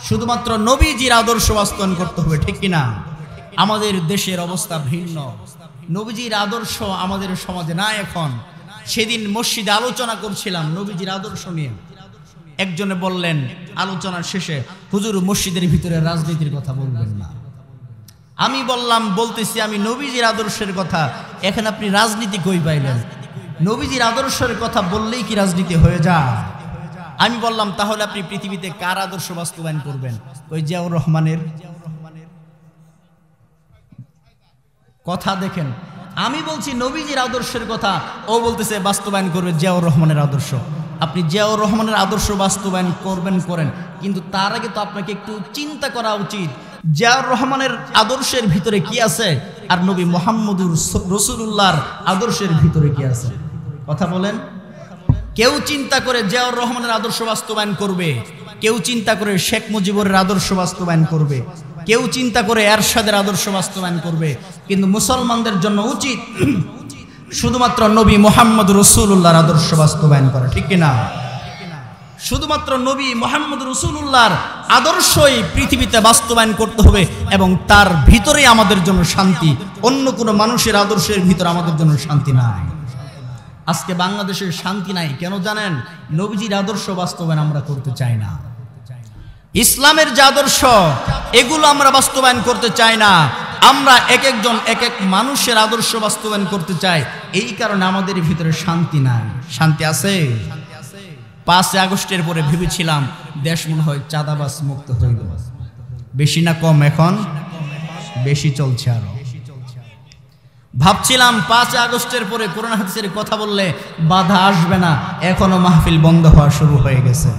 শুধুমাত্র নবীজির আদর্শ বাস্তবায়ন করতে হবে ঠিক কিনা আমাদের দেশের অবস্থা ভিন্ন নবীজির আদর্শ আমাদের সমাজে না এখন সেদিন মসজিদে আলোচনা করছিলাম নবীজির আদর্শ নিয়ে একজনে বললেন আলোচনার শেষে হুজুর মসজিদের ভিতরে রাজনীতির কথা বলবেন না আমি বললাম বলতেছি আমি নবীজির আদর্শের কথা এখন আপনি রাজনীতি কই পাইলেন নবীজির আদর্শের কথা বললেই কি রাজনীতি হয়ে যায় আমি বললাম তাহলে আপনি পৃথিবীতে কার আদর্শ বাস্তবায়ন করবেন ওই জিয়াউর রহমানের কথা দেখেন আমি বলছি নবীজির আদর্শের কথা ও বলতেছে বাস্তবায়ন করবে জিয়াউর রহমানের আদর্শ আপনি জিয়াউর রহমানের আদর্শ বাস্তবায়ন করবেন করেন কিন্তু তার আগে তো আপনাকে একটু চিন্তা করা উচিত জিয়াউর রহমানের আদর্শের ভিতরে কি আছে আর নবী মুহাম্মদুর রাসূলুল্লাহর আদর্শের ভিতরে কি আছে কথা বলেন কেউ চিন্তা করে জিয়াউর রহমানের আদর্শ বাস্তবায়ন করবে কেউ চিন্তা করে শেখ মুজিবুরের আদর্শ বাস্তবায়ন করবে কেউ চিন্তা করে এরশাদের আদর্শ বাস্তবায়ন করবে কিন্তু মুসলমানদের জন্য উচিত শুধুমাত্র নবী মুহাম্মদ রাসূলুল্লাহর আদর্শ বাস্তবায়ন করা ঠিক কি না শুধুমাত্র নবী মুহাম্মদ রাসূলুল্লাহর আদর্শই পৃথিবীতে বাস্তবায়ন করতে হবে এবং তার ভিতরেই আমাদের জন্য শান্তি অন্য কোনো মানুষের আদর্শের ভিতরে আমাদের জন্য শান্তি নাই আজকে বাংলাদেশের শান্তি নাই কেন জানেন নবীজির আদর্শ বাস্তবায়ন আমরা করতে চাই না ইসলামের যে আদর্শ এগুলো আমরা বাস্তবায়ন করতে চাই না আমরা এক একজন এক এক মানুষের আদর্শ বাস্তবায়ন করতে চাই এই কারণে আমাদের ভিতরে শান্তি নাই শান্তি আছে 5 আগস্টের পরে ভেবেছিলাম দেশ মনে হয় চাঁদাবাজ মুক্ত হইল বেশি না কম এখন বেশি চলছে আরো ভাবছিলাম 5 আগস্টের পরে কোরআন হাদিসের কথা বললে বাধা আসবে না এখনো মাহফিল বন্ধ হওয়া শুরু হয়ে গেছে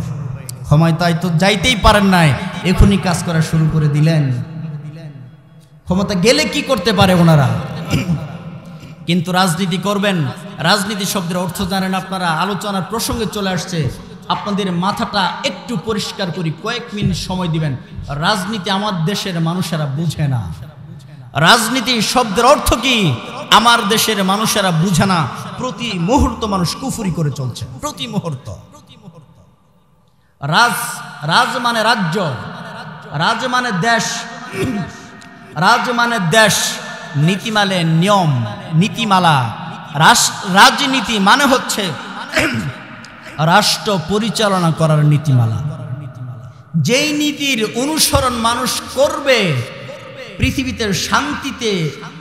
ক্ষমতায় তো যাইতেই পারেন নাই এখনই কাজ করা শুরু করে দিলেন ক্ষমতা গেলে কি করতে পারে ওনারা কিন্তু রাজনীতি করবেন রাজনীতি শব্দের অর্থ জানেন আপনারা আলোচনার প্রসঙ্গে চলে আসছে আপনাদের মাথাটা একটু পরিষ্কার করি কয়েক মিনিট সময় দিবেন রাজনীতি আমার দেশের মানুষেরা বুঝে না রাজনীতি শব্দের অর্থ কি আমার দেশের মানুষেরা বুঝে না প্রতি মুহূর্ত মানুষ কুফরি করে চলছে প্রতি মুহূর্ত রাজ মানে রাজ্য রাজ মানে দেশ রাজ মানে দেশ নীতি মানে নিয়ম নীতিমালা রাজনীতি মানে হচ্ছে রাষ্ট্র পরিচালনা করার নীতিমালা যেই নীতির অনুসরণ মানুষ করবে পৃথিবীতে শান্তিতে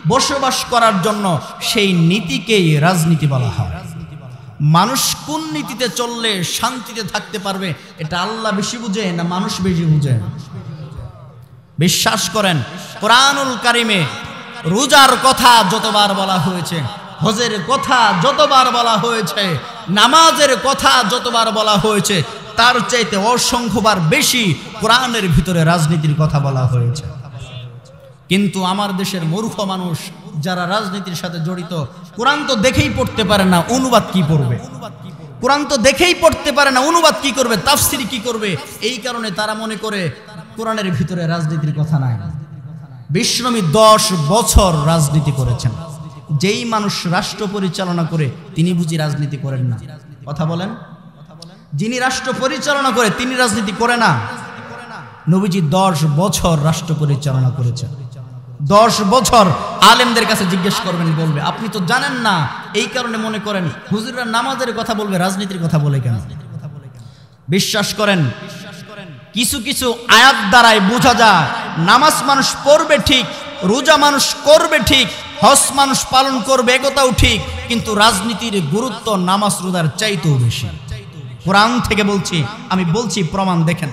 বসবাস করার জন্য সেই নীতিকেই রাজনীতি বলা হয় মানুষ কোন নীতিতে চললে শান্তিতে থাকতে পারবে এটা আল্লাহ বেশি বুঝে না মানুষ বেশি বুঝে? বিশ্বাস করেন, কোরআনুল কারিমে রোজার কথা যতবার বলা হয়েছে, হজের কথা যতবার বলা হয়েছে, নামাজের কথা যতবার বলা হয়েছে, তার চাইতে অসংখ্যবার বেশি কোরআনের ভিতরে রাজনীতির কথা বলা হয়েছে। কিন্তু আমার দেশের মূর্খ মানুষ যারা রাজনীতির সাথে জড়িত, কোরআন তো দেখেই পড়তে পারে না, অনুবাদ কি পড়বে? কোরআন তো দেখেই পড়তে পারে না, অনুবাদ কি করবে, তাফসির কি করবে? এই কারণে তারা মনে করে কোরআনের ভিতরে রাজনীতির কথা নাই। বিশ্বনবী 10 বছর রাজনীতি করেছেন। যেই মানুষ রাষ্ট্র পরিচালনা করে তিনি বুঝি রাজনীতি করেন না? কথা বলেন। যিনি রাষ্ট্র পরিচালনা করে তিনি রাজনীতি করে না? নবীজি 10 বছর রাষ্ট্র পরিচালনা করেছেন। 10 বছর আলেমদের কাছে জিজ্ঞেস করবেন, বলবে আপনি তো জানেন না, এই কারণে মনে করেন হুজুররা নামাজের কথা বলবে, রাজনীতির কথা বলে কেন? বিশ্বাস করেন, কিছু কিছু আয়াত দ্বারাই বোঝা যায় নামাজ মানুষ পড়বে ঠিক, রোজা মানুষ করবে ঠিক, হজ মানুষ পালন করবে, একথাও ঠিক, কিন্তু রাজনীতির গুরুত্ব নামাজ রোজার চাইতেও বেশি। কোরআন থেকে বলছি, আমি বলছি, প্রমাণ দেখেন।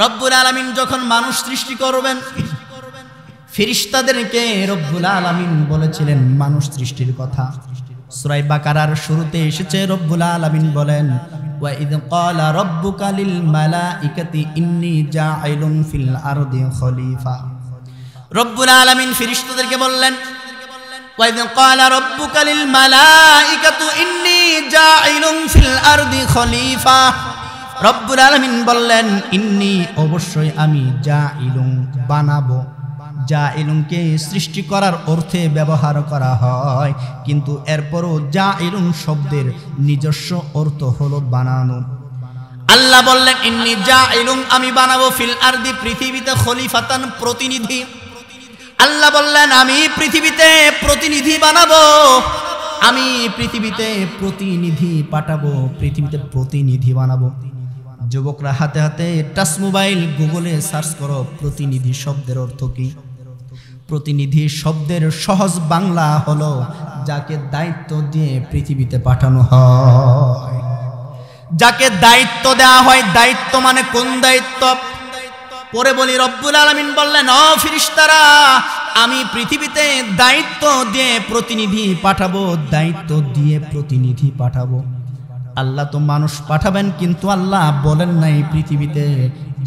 রব্বুল আলামিন যখন মানুষ সৃষ্টি করবেন, ফেরেশতাদেরকে রব্বুল আলামিন বলেছিলেন মানুষ সৃষ্টির কথা। সূরা বাকারার শুরুতে এসেছে, রব্বুল আলামিন বলেন, ওয়া ইয ক্বালা রাব্বুকা লিল মালাইকাতি ইন্নী জাঈলুন ফিল আরদি খলিফা। রব্বুল আলামিন ফেরেশতাদেরকে বললেন, ওয়া ইয ক্বালা রাব্বুকা লিল মালাইকাতু ইন্নী জাঈলুন ফিল আরদি খলিফা। রব্বুল আলামিন বললেন, ইন্নী অবশ্যই আমি, জাঈলুন বানাবো। জাঈলুনকে সৃষ্টি করার অর্থে ব্যবহার করা হয়, কিন্তু এরপরও জাঈলুন শব্দের নিজস্ব অর্থ হলো বানানো। আল্লাহ বললেন, ইন্নী জাঈলুন আমি বানাবো, ফিল আরদি পৃথিবীতে, খলিফাতান প্রতিনিধি। আল্লাহ বললেন আমি পৃথিবীতে প্রতিনিধি বানাবো, আমি পৃথিবীতে প্রতিনিধি পাঠাবো, পৃথিবীতে প্রতিনিধি বানাবো। যুবকরা হাতে হাতে টাচ মোবাইল, গুগলে সার্চ করো প্রতিনিধি শব্দের অর্থ কি। প্রতিনিধি শব্দের সহজ বাংলা হলো যাকে দায়িত্ব দিয়ে পৃথিবীতে পাঠানো হয়। যাকে দায়িত্ব দেওয়া হয়, দায়িত্ব মানে কোন দায়িত্ব? পরে বলি, রব্বুল আলামিন বললেন, ও ফেরেশতারা আমি পৃথিবীতে দায়িত্ব দিয়ে প্রতিনিধি পাঠাবো, দায়িত্ব দিয়ে প্রতিনিধি পাঠাবো। আল্লাহ তো মানুষ পাঠাবেন, কিন্তু আল্লাহ বলেন নাই পৃথিবীতে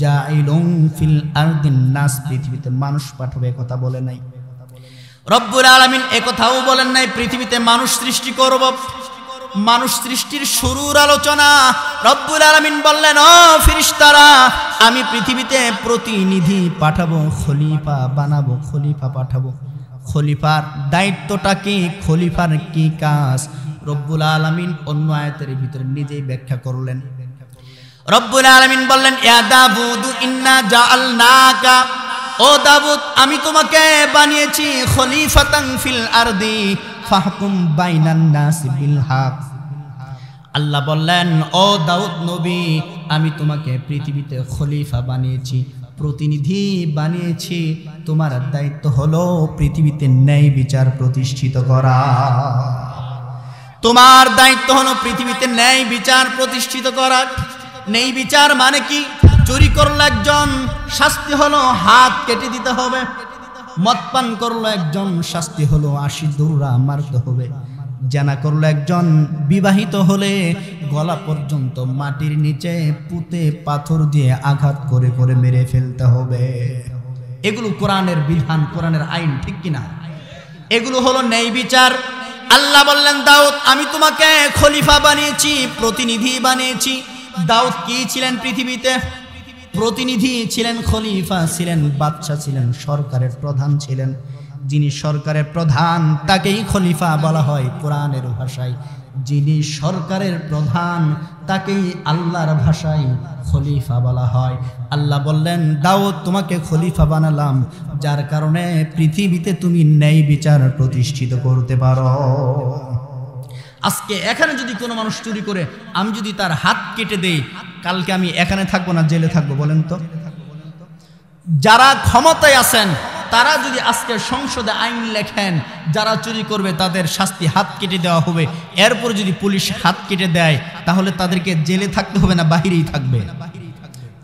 জাঈলুন ফিল আরদিন নাস, পৃথিবীতে মানুষ পাঠাবে, কথা বলে নাই। রব্বুল আলামিন একথাও বলেন নাই পৃথিবীতে মানুষ সৃষ্টি করব। মানুষ সৃষ্টির শুরুর আলোচনা রব্বুল আলামিন বললেন, ও ফেরেশতারা আমি পৃথিবীতে প্রতিনিধি পাঠাবো, খলিফা বানাবো, খলিফা পাঠাবো। খলিফার দায়িত্বটা কি? খলিফার কি কাজ? রব্বুল আলামিন অন্য আয়াতের ভিতরে নিজেই ব্যাখ্যা করলেন। রব্বুল আলামিন বললেন, ইয়া দাউদ ইন্না জাআলনাকা, ও দাউদ আমি তোমাকে বানিয়েছি খলিফাতান ফিল আরদি ফাহকুম বাইনান নাস বিল হক। আল্লাহ বললেন, ও দাউদ নবী আমি তোমাকে পৃথিবীতে খলিফা বানিয়েছি, প্রতিনিধি বানিয়েছি। তোমার দায়িত্ব হলো পৃথিবীতে ন্যায় বিচার প্রতিষ্ঠিত করা। তোমার দায়িত্ব হলো পৃথিবীতে ন্যায় বিচার প্রতিষ্ঠিত করা। ন্যায় বিচার মানে কি? চুরি করলো একজন, শাস্তি হলো হাত কেটে দিতে হবে। মদ পান করলো একজন, শাস্তি হলো 80 দৌড়া মারতে হবে। জানা করলো একজন, বিবাহিত হলে গলা পর্যন্ত মাটির নিচে পুঁতে পাথর দিয়ে আঘাত করে করে মেরে ফেলতে হবে। এগুলো কোরআনের বিধান, কোরআনের আইন, ঠিক কিনা? এগুলো হলো ন্যায় বিচার। আল্লাহ বললেন, দাউদ আমি তোমাকে খলিফা বানিয়েছি, প্রতিনিধি বানিয়েছি। দাউদ কি ছিলেন পৃথিবীতে? প্রতিনিধি ছিলেন, খলিফা ছিলেন, বাদশা ছিলেন, সরকারের প্রধান ছিলেন। যিনি সরকারের প্রধান তাকেই খলিফা বলা হয় কোরআনের ভাষায়। যিনি সরকারের প্রধান তাকেই আল্লাহর ভাষায় খলিফা বলা হয়। আল্লাহ বললেন, দাউদ তোমাকে খলিফা বানালাম, যার কারণে পৃথিবীতে তুমি ন্যায় বিচার প্রতিষ্ঠিত করতে পারো। আজকে এখানে যদি কোনো মানুষ চুরি করে, আমি যদি তার হাত কেটে দেই, কালকে আমি এখানে থাকবো না জেলে থাকবো? বলেন তো। যারা ক্ষমতায় আছেন তারা যদি আজকে সংসদে আইন লেখেন যারা চুরি করবে তাদের শাস্তি হাত কেটে দেওয়া হবে, এরপর যদি পুলিশ হাত কেটে দেয় তাহলে তাদেরকে জেলে থাকতে হবে না বাহিরেই থাকবে?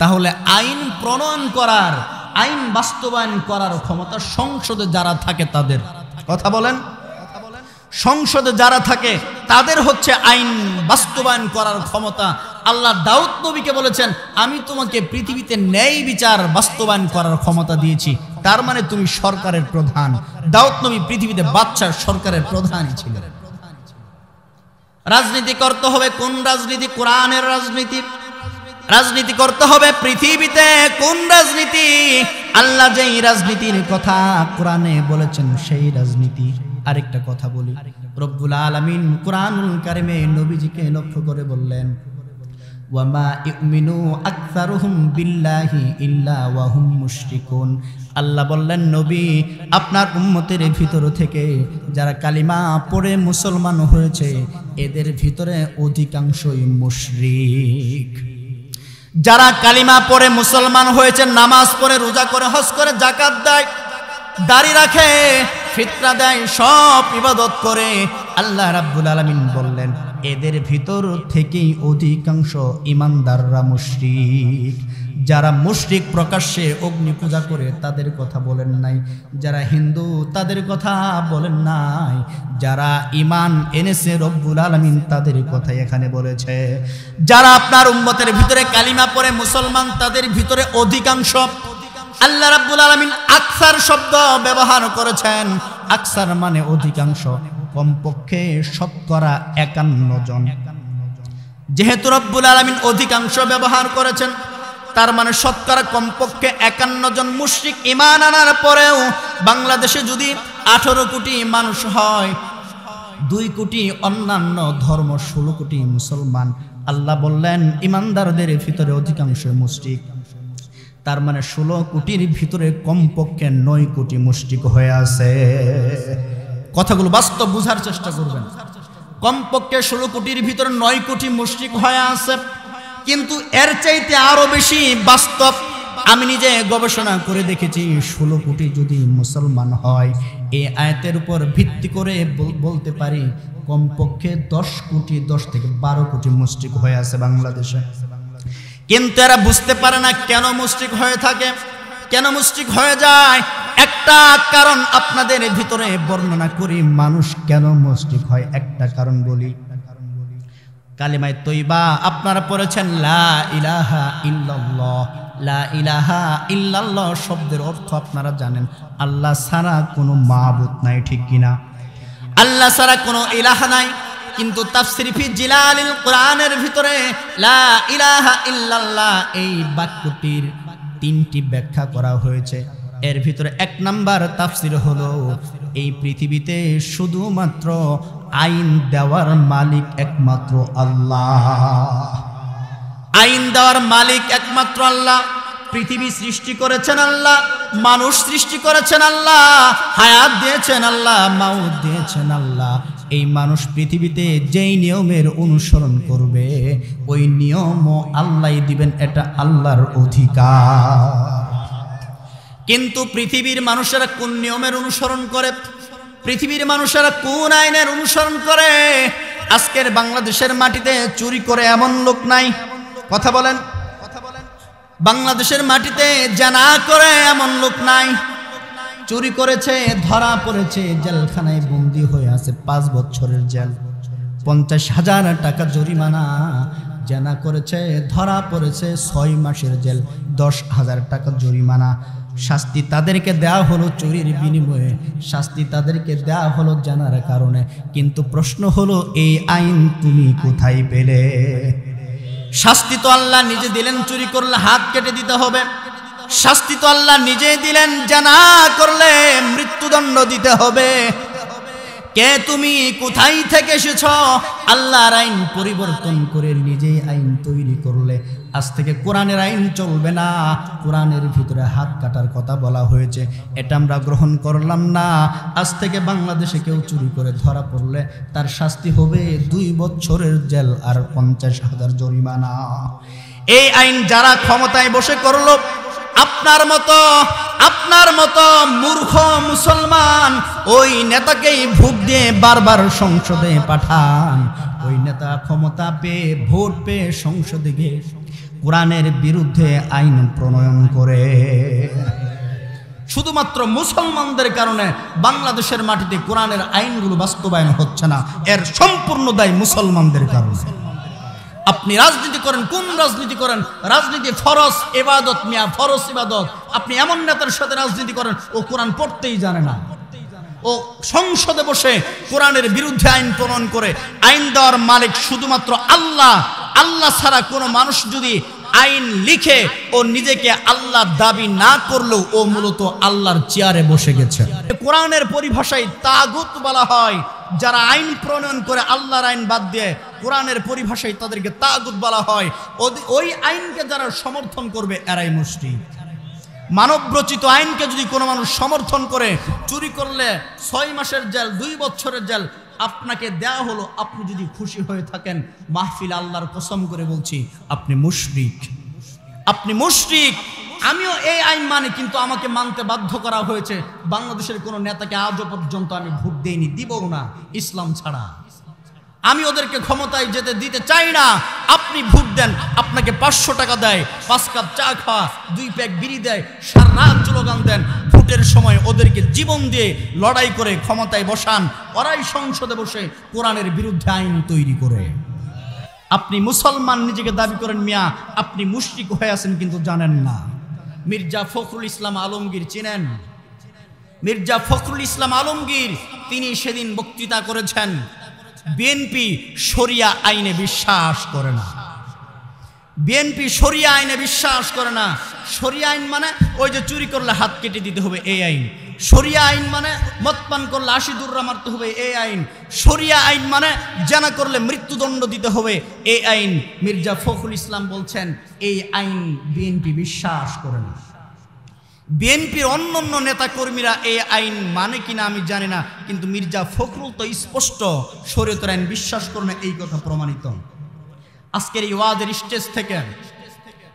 তাহলে আইন প্রণয়ন করার, আইন বাস্তবায়ন করার ক্ষমতা সংসদে যারা থাকে তাদের। কথা বলেন, সংসদে যারা থাকে তাদের হচ্ছে আইন বাস্তবায়ন করার ক্ষমতা। আল্লাহ দাউদ নবীকে বলেছেন, আমি তোমাকে পৃথিবীতে ন্যায় বিচার বাস্তবায়ন করার ক্ষমতা দিয়েছি। তার মানে তুমি সরকারের প্রধান। দাউদ নবী পৃথিবীতে বাদশাহ সরকারের প্রধানই ছিলেন। রাজনীতি করতে হবে কোন রাজনীতি? কোরআনের রাজনীতি। রাজনীতি করতে হবে পৃথিবীতে কোন রাজনীতি? আল্লাহ যেই রাজনীতির কথা কোরআনে বলেছেন সেই রাজনীতি। আরেকটা কথা বলি, রব্বুল আলামিন কুরআনুল কারিমে নবীজিকে লক্ষ্য করে বললেন, ওয়ামা ইউমিনু আকসারুহুম বিল্লাহি ইল্লা ওয়া হুম মুশরিকুন। আল্লাহ বললেন, নবী আপনার উম্মতের ভিতর থেকে যারা কালিমা পড়ে মুসলমান হয়েছে এদের ভিতরে অধিকাংশই মুশরিক। যারা কালিমা পড়ে মুসলমান হয়েছে, নামাজ পড়ে, রোজা করে, হজ করে, যাকাত দেয়, দাড়ি রাখে, ফিতরা দেয়, সব ইবাদত করে, আল্লাহ রাব্বুল আলামিন বললেন এদের ভিতর থেকেই অধিকাংশ ইমানদাররা মুশরিক। যারা মুশরিক প্রকাশ্যে অগ্নি পূজা করে তাদের কথা বলেন নাই, যারা হিন্দু তাদের কথা বলেন নাই, যারা ঈমান এনেছে রব্বুল আলামিন তাদের কথা এখানে বলেছে। যারা আপনার উম্মতের ভিতরে কালিমা পড়ে মুসলমান তাদের ভিতরে অধিকাংশ। আল্লাহ রাব্বুল আলামিন আকসার শব্দ ব্যবহার করেছেন। আকসার মানে অধিকাংশ, কমপক্ষে শতকরা 51 জন। যেহেতু রব্বুল আলামিন অধিকাংশ ব্যবহার করেছেন, তার মানে শতকরা কমপক্ষে 51 জন মুশরিক ঈমান আনার পরেও বাংলাদেশে যদি 18 কোটি মানুষ হয়, 2 কোটি অন্যান্য ধর্ম, 16 কোটি মুসলমান। আল্লাহ বললেন ঈমানদারদের ভিতরে অধিকাংশ মুশরিক। তার মানে 16 কোটির ভিতরে কমপক্ষে 9 কোটি মুশরিক হয়ে আছে। কথাগুলো বাস্তব বুঝার চেষ্টা করবেন। কমপক্ষে 16 কোটির ভিতরে 9 কোটি মুশরিক হয়ে আছে। কিন্তু এর চাইতে আরো বেশি বাস্তব, আমি নিজে গবেষণা করে দেখেছি, 16 কোটি যদি মুসলমান হয়, এই আয়াতের উপর ভিত্তি করে বলতে পারি কমপক্ষে 10 কোটি, 10 থেকে 12 কোটি মুশরিক হয়ে আছে বাংলাদেশে। কিন্তু এরা বুঝতে পারে না কেন মুশরিক হয়ে থাকে, কেন মুশরিক হয়ে যায়। একটা কারণ আপনাদের ভিতরে বর্ণনা করি, মানুষ কেন মুশরিক হয়। একটা কারণ বলি, কালিমায়ে তয়্যিবা আপনারা পড়েছেন, লা ইলাহা ইল্লাল্লাহ। লা ইলাহা ইল্লাল্লাহ শব্দের অর্থ আপনারা জানেন, আল্লাহ ছাড়া কোনো মাবুদ নাই, ঠিক কিনা? আল্লাহ ছাড়া কোনো ইলাহা নাই। কিন্তু তাফসীর ফি জিলালিল কোরআনের ভিতরে লা ইলাহা ইল্লাল্লাহ এই বাক্যটির 3টি ব্যাখ্যা করা হয়েছে। এর ভিতরে 1 নাম্বার তাফসীর হলো, এই পৃথিবীতে শুধুমাত্র আইন দেওয়ার মালিক একমাত্র আল্লাহ। আইন দেওয়ার মালিক একমাত্র আল্লাহ। পৃথিবী সৃষ্টি করেছেন আল্লাহ, মানুষ সৃষ্টি করেছেন আল্লাহ, হায়াত দিয়েছেন আল্লাহ, মাউত দিয়েছেন আল্লাহ। এই মানুষ পৃথিবীতে যেই নিয়মের অনুসরণ করবে ওই নিয়মও আল্লাহই দিবেন, এটা আল্লাহর অধিকার। কিন্তু পৃথিবীর মানুষেরা কোন নিয়মের অনুসরণ করে, পৃথিবীর মানুষেরা কোন আইনের অনুসরণ করে? আজকের বাংলাদেশের মাটিতে চুরি করে এমন লোক নাই। কথা বলেন, বাংলাদেশের মাটিতে জানা করে এমন লোক নাই। চুরি করেছে, ধরা পড়েছে, জেলখানায় বন্দী হয়ে আছে 5 বছরের জেল, 50,000 টাকা জরিমানা। জানা করেছে, ধরা পড়েছে 6 মাসের জেল, 10,000 টাকা জরিমানা। শাস্তি তাদেরকে দেওয়া হলো চুরির বিনিময়ে, শাস্তি তাদেরকে দেওয়া হলো জানার কারণে। কিন্তু প্রশ্ন হলো, এই আইন তুমি কোথায় পেলে? শাস্তি তো আল্লাহ নিজে দিলেন, চুরি করলে হাত কেটে দিতে হবে। শাস্তি তো আল্লাহ নিজেই দিলেন, জানা করলে মৃত্যুদণ্ড দিতে হবে। কে তুমি, কোথায় থেকে এসেছ? আল্লাহর আইন পরিবর্তন করে নিজেই আইন তৈরি করলে আজ থেকে কোরআনের আইন চলবে না। কোরআনের ভিতরে হাত কাটার কথা বলা হয়েছে, এটা আমরা গ্রহণ করলাম না। আজ থেকে বাংলাদেশে কেউ চুরি করে ধরা পড়লে তার শাস্তি হবে 2 বছরের জেল আর 50,000 জরিমানা। এই আইন যারা ক্ষমতায় বসে করলো, আপনার মতো মূর্খ মুসলমান ওই নেতাকেই ভোট দিয়ে বারবার সংসদে পাঠান। ওই নেতা ক্ষমতা পেয়ে ভোট পেয়ে সংসদে গিয়ে কোরআনের বিরুদ্ধে আইন প্রণয়ন করে। শুধুমাত্র মুসলমানদের কারণে বাংলাদেশের মাটিতে কোরআনের আইনগুলো বাস্তবায়ন হচ্ছে না, এর সম্পূর্ণ দায় মুসলমানদের কারণে। আপনি রাজনীতি করেন, কোন রাজনীতি করেন? রাজনীতি ফরজ ইবাদত মিয়া, ফরজ ইবাদত। আপনি এমন নেতার সাথে রাজনীতি করেন ও কোরআন পড়তেই জানে না, ও সংসদে বসে কোরআনের বিরুদ্ধে আইন প্রণয়ন করে। আইন দেওয়ার মালিক শুধুমাত্র আল্লাহ। আল্লাহ ছাড়া কোনো মানুষ যদি আইন লিখে ও নিজেকে আল্লাহ দাবি না করলেও ও মূলত আল্লাহর চেয়ারে বসে গেছে। কোরআনের পরিভাষায় তাগুত বলা হয় যারা আইন প্রণয়ন করে আল্লাহর আইন বাদ দিয়ে, কোরআনের পরিভাষায় তাদেরকে তাগুত বলা হয়। ওই আইনকে যারা সমর্থন করবে এরাই মুশরিক। মানবরচিত আইনকে যদি কোনো মানুষ সমর্থন করে, চুরি করলে 6 মাসের জেল, 2 বছরের জেল আপনাকে দেয়া হলো, আপনি যদি খুশি হয়ে থাকেন, মাহফিল আল্লাহর কসম করে বলছি আপনি মুশরিক, আপনি মুশরিক। আমিও এই আইন মানি, কিন্তু আমাকে মানতে বাধ্য করা হয়েছে। বাংলাদেশের কোনো নেতাকে আজও পর্যন্ত আমি ভোট দেইনি, দিবও না ইসলাম ছাড়া। আমি ওদেরকে ক্ষমতায় যেতে দিতে চাই না। আপনি ভোট দেন, আপনাকে 500 টাকা দেয়, 5 কাপ চা খাওয়া, 2 প্যাক বিড়ি দেয়, সারা রাত স্লোগান দেন। ভোটের সময় ওদেরকে জীবন দিয়ে লড়াই করে ক্ষমতায় বসান, ওরাই সংসদে বসে কোরআনের বিরুদ্ধে আইন তৈরি করে। আপনি মুসলমান নিজেকে দাবি করেন মিয়া, আপনি মুশরিক হয়ে আছেন কিন্তু জানেন না। মির্জা ফখরুল ইসলাম আলমগীর চিনেন? মির্জা ফখরুল ইসলাম আলমগীর তিনি সেদিন বক্তৃতা করেছেন, বিএনপি শরিয়া আইনে বিশ্বাস করে না। বিএনপি শরিয়া আইনে বিশ্বাস করে না। শরিয়া আইন মানে ওই যে চুরি করলে হাত কেটে দিতে হবে এই আইন। শরিয়া আইন মানে মদ পান করলে 80 দুর্রা মারতে হবে এই আইন। শরিয়া আইন মানে জানা করলে মৃত্যুদণ্ড দিতে হবে এই আইন। মির্জা ফখরুল ইসলাম বলছেন এই আইন বিএনপি বিশ্বাস করে না। বিএনপির অন্যান্য নেতা কর্মীরা এই আইন মানে কিনা আমি জানি না, কিন্তু মির্জা ফখরুল তো স্পষ্ট শরীয়তের আইন বিশ্বাস করে না, এই কথা প্রমাণিত। আজকের এই ওয়াজের স্টেজ থেকে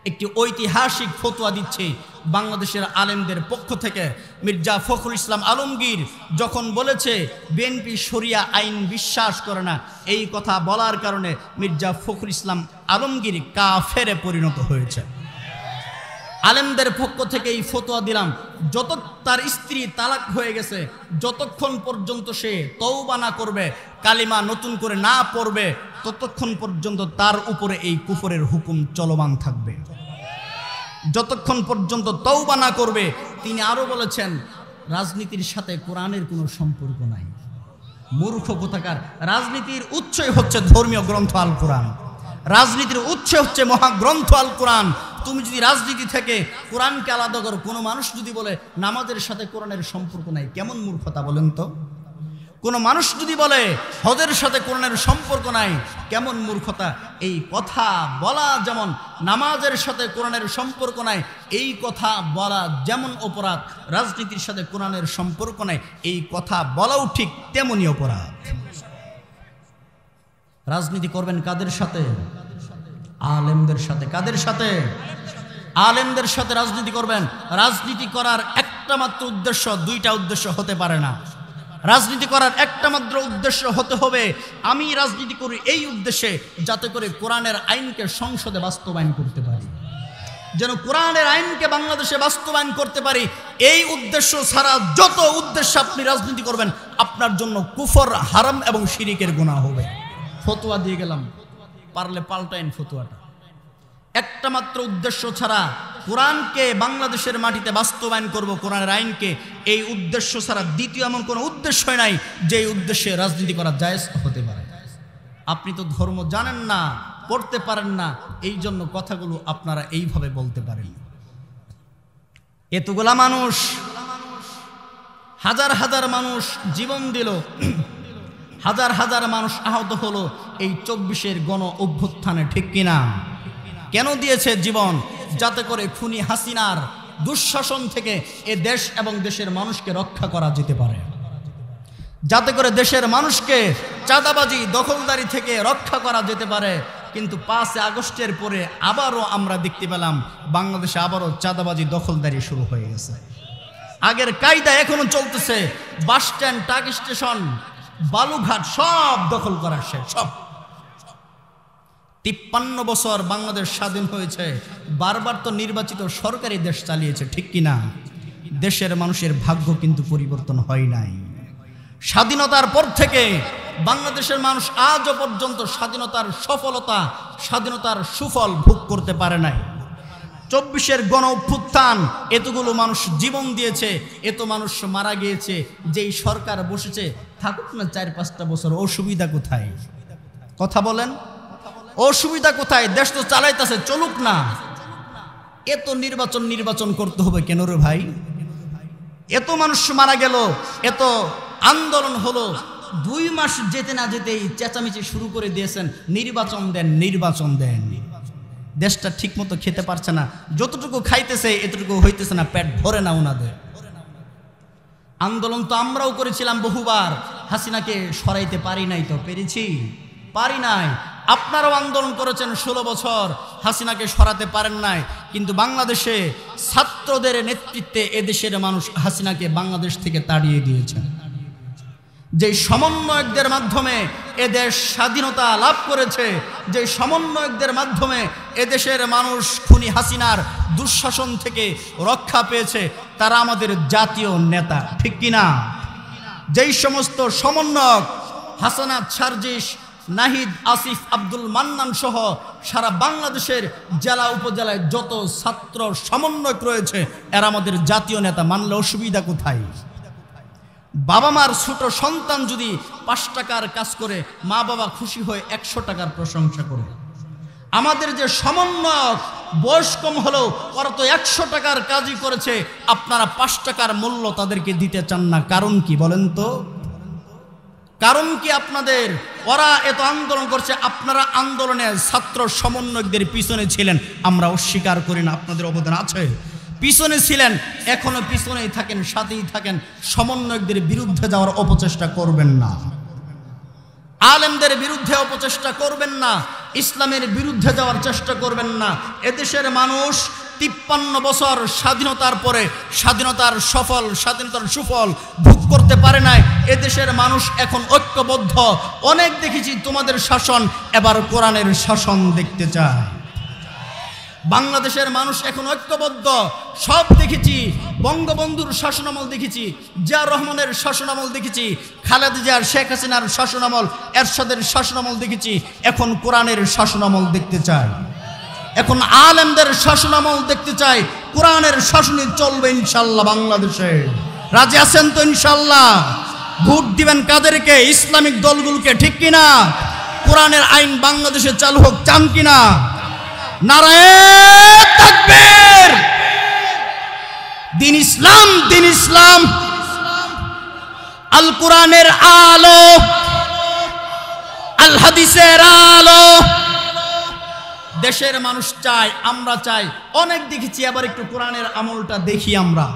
একটি ঐতিহাসিক ফতোয়া দিচ্ছে বাংলাদেশের আলেমদের পক্ষ থেকে। মির্জা ফখরুল ইসলাম আলমগীর যখন বলেছে বিএনপি শরিয়া আইন বিশ্বাস করে না, এই কথা বলার কারণে মির্জা ফখরুল ইসলাম আলমগীর কাফেরে পরিণত হয়েছে। আলেমদের পক্ষ থেকে এই ফতোয়া দিলাম, যত তার স্ত্রী তালাক হয়ে গেছে, যতক্ষণ পর্যন্ত সে তওবা না করবে, কালিমা নতুন করে না পড়বে, ততক্ষণ পর্যন্ত তার উপরে এই কুফরের হুকুম চলমান থাকবে, যতক্ষণ পর্যন্ত তওবা না করবে। তিনি আরো বলেছেন রাজনীতির সাথে কোরআনের কোনো সম্পর্ক নাই। মূর্খ কোথাকার! রাজনীতির উৎসই হচ্ছে ধর্মীয় গ্রন্থ আল কোরআন, রাজনীতির উৎস হচ্ছে মহাগ্রন্থ আল কোরআন। তুমি যদি রাজনীতি থেকে কোরআনকে আলাদা করো, কোনো মানুষ যদি বলে নামাজের সাথে কোরআনের সম্পর্ক নাই, কেমন মূর্খতা বলেন তো? কোনো মানুষ যদি বলে হজের সাথে কোরআনের সম্পর্ক নাই, কেমন মূর্খতা! এই কথা বলা যেমন নামাজের সাথে কোরআনের সম্পর্ক নাই, এই কথা বলা যেমন অপরাধ, রাজনীতির সাথে কোরআনের সম্পর্ক নাই এই কথা বলাও ঠিক তেমনই অপরাধ। রাজনীতি করবেন কাদের সাথে? আলেমদের সাথে। কাদের সাথে? আলেমদের সাথে রাজনীতি করবেন। রাজনীতি করার একটা মাত্র উদ্দেশ্য, 2টা উদ্দেশ্য হতে পারে না। রাজনীতি করার একটা মাত্র উদ্দেশ্য হতে হবে, আমি রাজনীতি করি এই উদ্দেশ্যে যাতে করে কোরআনের আইনকে সংসদে বাস্তবায়ন করতে পারি, যেন কোরআনের আইনকে বাংলাদেশে বাস্তবায়ন করতে পারি। এই উদ্দেশ্য ছাড়া যত উদ্দেশ্য আপনি রাজনীতি করবেন, আপনার জন্য কুফর, হারাম এবং শিরিকের গুনাহ হবে। ফতোয়া দিয়ে গেলাম, পারলে পাল্টাইন ফতোয়াটা। একটা মাত্র উদ্দেশ্য ছাড়া কোরআনকে বাংলাদেশের মাটিতে বাস্তবায়ন করব, কোরআনের আইনকে, এই উদ্দেশ্য ছাড়া দ্বিতীয় এমন কোনো উদ্দেশ্য নাই যে উদ্দেশ্যে রাজনীতি করা জায়েজ হতে পারে। আপনি তো ধর্ম জানেন না, পড়তে পারেন না, এই জন্য কথাগুলো আপনারা এইভাবে বলতে পারেন। এতগুলা মানুষ, হাজার হাজার মানুষ জীবন দিল, হাজার হাজার মানুষ আহত হলো এই 24-এর গণ অভ্যুত্থানে, ঠিক কিনা? কেন দিয়েছে জীবন? যাতে করে খুনি হাসিনার দুঃশাসন থেকে এ দেশ এবং দেশের মানুষকে রক্ষা করা যেতে পারে, যাতে করে দেশের মানুষকে চাঁদাবাজি, দখলদারি থেকে রক্ষা করা যেতে পারে। কিন্তু 5 আগস্টের পরে আবারও আমরা দেখতে পেলাম বাংলাদেশে আবারও চাঁদাবাজি দখলদারি শুরু হয়ে গেছে। আগের কায়দা এখনো চলতেছে। Bus stand, truck station, Balughat সব দখল করা শেষ। সব 53 বছর বাংলাদেশ স্বাধীন হয়েছে, বারবার তো নির্বাচিত সরকারি দেশ চালিয়েছে, ঠিক কিনা? দেশের মানুষের ভাগ্য কিন্তু পরিবর্তন হয় নাই। স্বাধীনতার পর থেকে বাংলাদেশের মানুষ আজও পর্যন্ত স্বাধীনতার সফলতা, স্বাধীনতার সুফল ভোগ করতে পারে নাই। 24-এর গণ অভ্যুত্থান, এতগুলো মানুষ জীবন দিয়েছে, এত মানুষ মারা গিয়েছে। যেই সরকার বসেছে থাকুক না 4-5টা বছর, অসুবিধা কোথায়? কথা বলেন, অসুবিধা কোথায়? দেশ তো চালাইতেছে, চলুক না। এত নির্বাচন করতে হবে কেন রে ভাই? এত মানুষ মারা গেল, এত আন্দোলন হলো, 2 মাস যেতে না যেতেই চেঁচামেচি শুরু করে দিয়েছেন, নির্বাচন দেন, নির্বাচন দেন। দেশটা ঠিক মতো খেতে পারছে না, যতটুকু খাইতেছে এতটুকু হইতেছে না, পেট ভরে না ওনাদের। আন্দোলন তো আমরাও করেছিলাম বহুবার, হাসিনাকে সরাইতে পারি নাই তো? পেরেছি? পারি নাই। আপনারাও আন্দোলন করেছেন 16 বছর, হাসিনাকে সরাতে পারেন নাই। কিন্তু বাংলাদেশে ছাত্রদের নেতৃত্বে এদেশের মানুষ হাসিনাকে বাংলাদেশ থেকে তাড়িয়ে দিয়েছেন। যে সমন্বয়কদের মাধ্যমে এদেশ স্বাধীনতা লাভ করেছে, যে সমন্বয়কদের মাধ্যমে এদেশের মানুষ খুনি হাসিনার দুঃশাসন থেকে রক্ষা পেয়েছে, তারা আমাদের জাতীয় নেতা, ঠিক কিনা? যেই সমস্ত সমন্বয়ক হাসানাত সার্জিস, নাহিদ, আসিফ, আব্দুল মান্নান সহ সারা বাংলাদেশের জেলা উপজেলায় যত ছাত্র সমন্বয়ক রয়েছে, এরা আমাদের জাতীয় নেতা। মানলে অসুবিধা কোথায়? বাবা মার ছোট সন্তান যদি 5 টাকার কাজ করে, মা বাবা খুশি হয়ে 100 টাকার প্রশংসা করে। আমাদের যে সমন্বয়ক বয়স কম হলেও ওরা তো 100 টাকার কাজই করেছে, আপনারা 5 টাকার মূল্য তাদেরকে দিতে চান না। কারণ কি বলেন তো? কারণ কি আপনাদের? ওরা এত আন্দোলন করছে, আপনারা আন্দোলনে ছাত্র সমন্বয়কদের পিছনে ছিলেন, আমরা অস্বীকার করি না, আপনাদের অবদান আছে। পিছনে ছিলেন, এখনো পিছনেই থাকেন, সাথেই থাকেন। সমন্বয়কদের বিরুদ্ধে যাওয়ার অপচেষ্টা করবেন না, আলেমদের বিরুদ্ধে অপচেষ্টা করবেন না, ইসলামের বিরুদ্ধে যাওয়ার চেষ্টা করবেন না। এদেশের মানুষ 53 বছর স্বাধীনতার পরে স্বাধীনতার সুফল ভোগ করতে পারে নাই। এদেশের মানুষ এখন ঐক্যবদ্ধ। অনেক দেখেছি তোমাদের শাসন, এবার কোরআনের শাসন দেখতে চায়। বাংলাদেশের মানুষ এখন ঐক্যবদ্ধ। সব দেখেছি, বঙ্গবন্ধুর শাসনামল দেখেছি, জিয়াউর রহমানের শাসনামল দেখেছি, খালেদা জিয়ার, শেখ হাসিনার শাসনামল, এরশাদের শাসনামল দেখেছি। এখন কোরআনের শাসনামল দেখতে চাই, এখন আলেমদের শাসনামল দেখতে চাই। কোরআনের শাসনই চলবে ইনশাল্লাহ বাংলাদেশে। রাজি আছেন তো ইনশাল্লাহ? ভোট দিবেন কাদেরকে? ইসলামিক দলগুলোকে, ঠিক কিনা? কোরআনের আইন বাংলাদেশে চালু হোক, চান কিনা? নারায়ে তাকবীর! দিন ইসলাম, দিন ইসলাম, আল কোরআনের আলো, আল হাদিসের আলো দেশের মানুষ চায়, আমরা চাই। অনেক দেখেছি, আবার একটু কোরআনের আমলটা দেখি আমরা।